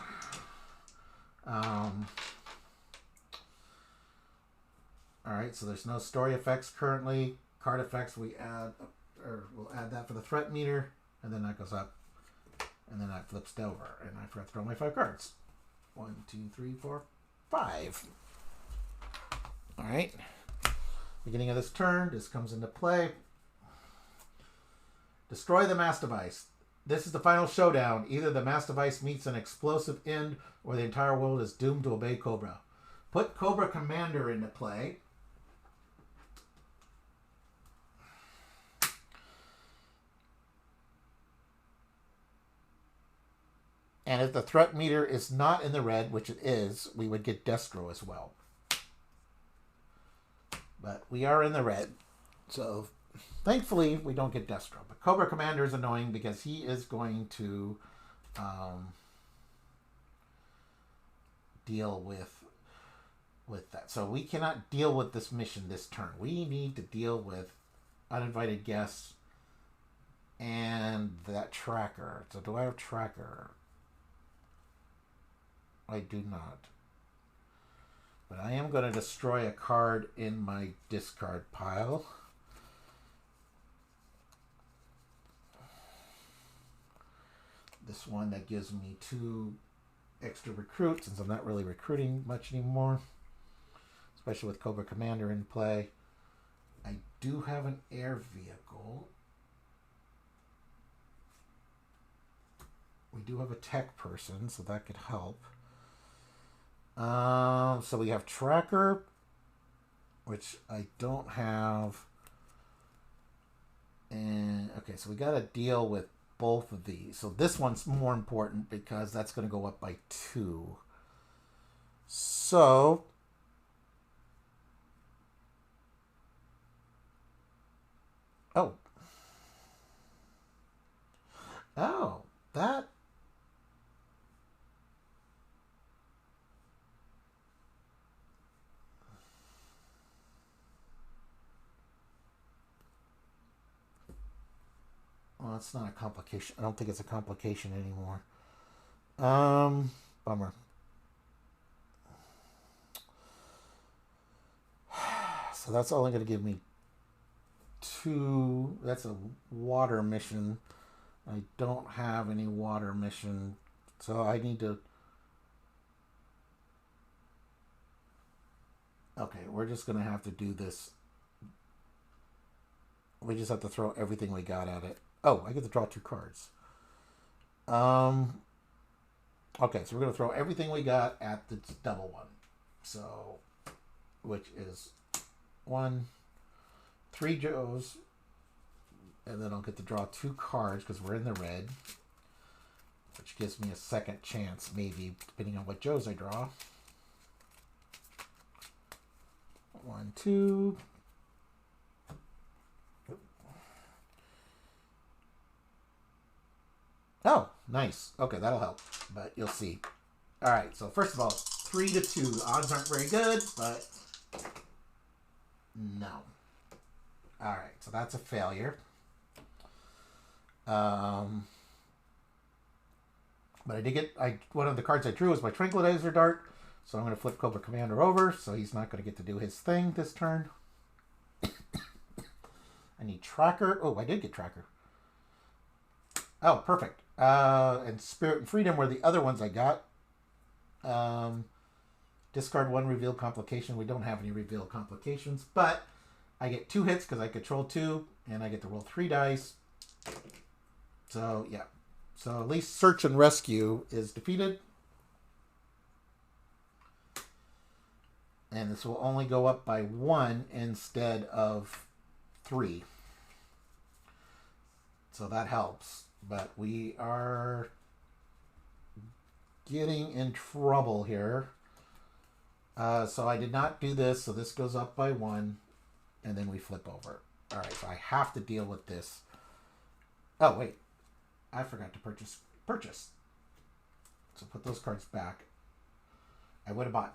All right, so there's no story effects currently. Card effects, we'll add that for the threat meter, and then that goes up, and then that flips over, and I forgot to throw my 5 cards. 1, 2, 3, 4, 5. All right. Beginning of this turn, this comes into play. Destroy the mass device. This is the final showdown. Either the mass device meets an explosive end, or the entire world is doomed to obey Cobra. Put Cobra Commander into play. And if the threat meter is not in the red, which it is, we would get Destro as well. But we are in the red. So thankfully, we don't get Destro. But Cobra Commander is annoying because he is going to deal with that. So we cannot deal with this mission this turn. We need to deal with uninvited guests and that tracker. So do I have tracker? I do not. But I am going to destroy a card in my discard pile. This one that gives me 2 extra recruits, since I'm not really recruiting much anymore. Especially with Cobra Commander in play. I do have an air vehicle. We do have a tech person, so that could help. So we have tracker, which I don't have. And okay, so we got to deal with both of these. So this one's more important because that's going to go up by 2. So oh, that. Well, it's not a complication. I don't think it's a complication anymore. Bummer. So that's only going to give me 2. That's a water mission. I don't have any water mission. So I need to... Okay, we're just going to have to do this. We just have to throw everything we got at it. Oh, I get to draw 2 cards. Okay, so we're going to throw everything we got at the double one. So, which is 1, 3 Joes. And then I'll get to draw 2 cards because we're in the red. Which gives me a second chance, maybe, depending on what Joes I draw. 1, 2... Oh, nice. Okay, that'll help, but you'll see. All right, so first of all, 3 to 2. The odds aren't very good, but no. All right, so that's a failure. But I did get, one of the cards I drew was my Tranquilizer Dart, so I'm going to flip Cobra Commander over, so he's not going to get to do his thing this turn. I need Tracker. Oh, I did get Tracker. Oh, perfect. And Spirit and Freedom were the other ones I got. Discard 1 reveal complication. We don't have any reveal complications, but I get 2 hits because I control 2, and I get to roll 3 dice. So, yeah. So at least Search and Rescue is defeated. And this will only go up by 1 instead of 3. So that helps. But we are getting in trouble here. So I did not do this. So this goes up by 1. And then we flip over. All right. So I have to deal with this. Oh, wait. I forgot to purchase. So put those cards back. I would have bought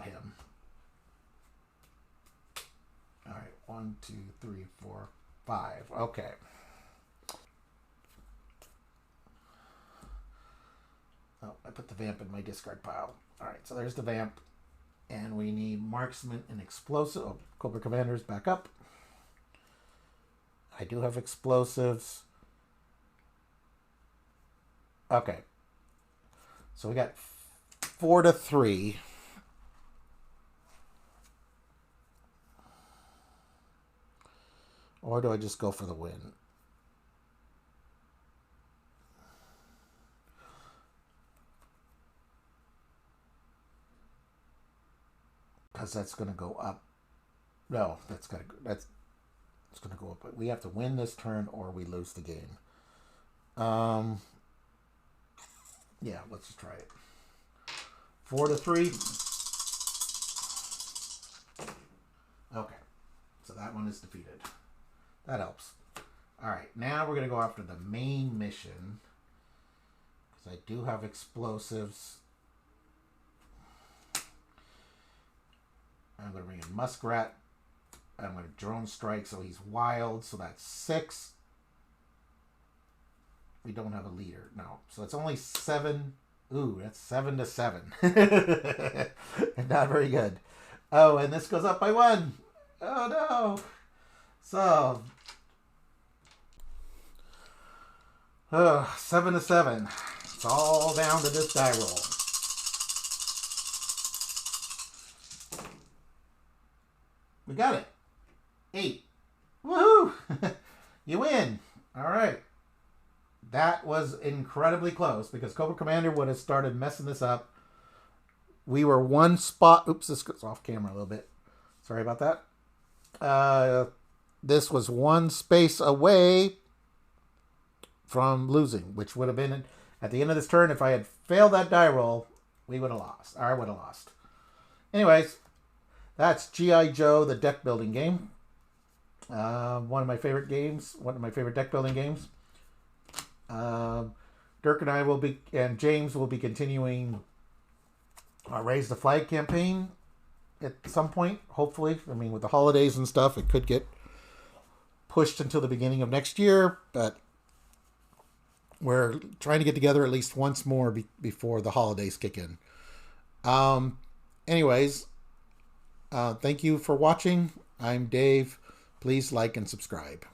him. All right. 1, 2, 3, 4, 5. Okay. Oh, I put the vamp in my discard pile. All right. So there's the vamp. And we need marksman and explosive. Oh, Cobra Commander's back up. I do have explosives. Okay. So we got 4-3. Or do I just go for the win? Because that's going to go up. No, it's going to go up. But we have to win this turn or we lose the game. Yeah, let's just try it. 4-3. Okay. So that one is defeated. That helps. All right. Now we're going to go after the main mission. Because I do have explosives. I'm going to bring in Muskrat. I'm going to drone strike so he's wild. So that's 6. We don't have a leader. No. So it's only 7. Ooh, that's 7-7. Not very good. Oh, and this goes up by 1. Oh, no. So, 7-7. It's all down to this die roll. We got it. 8. Woohoo! You win. All right. That was incredibly close because Cobra Commander would have started messing this up. We were one spot. Oops, this goes off camera a little bit. Sorry about that. This was one space away from losing, which would have been at the end of this turn. If I had failed that die roll, we would have lost. Or I would have lost. Anyways, that's G.I. Joe, the deck building game. One of my favorite games. One of my favorite deck building games. Dirk and I will be, and James will be continuing our Raise the Flag campaign at some point, hopefully. I mean, with the holidays and stuff, it could get pushed until the beginning of next year, but we're trying to get together at least once more before the holidays kick in. Anyways, thank you for watching. I'm Dave. Please like and subscribe.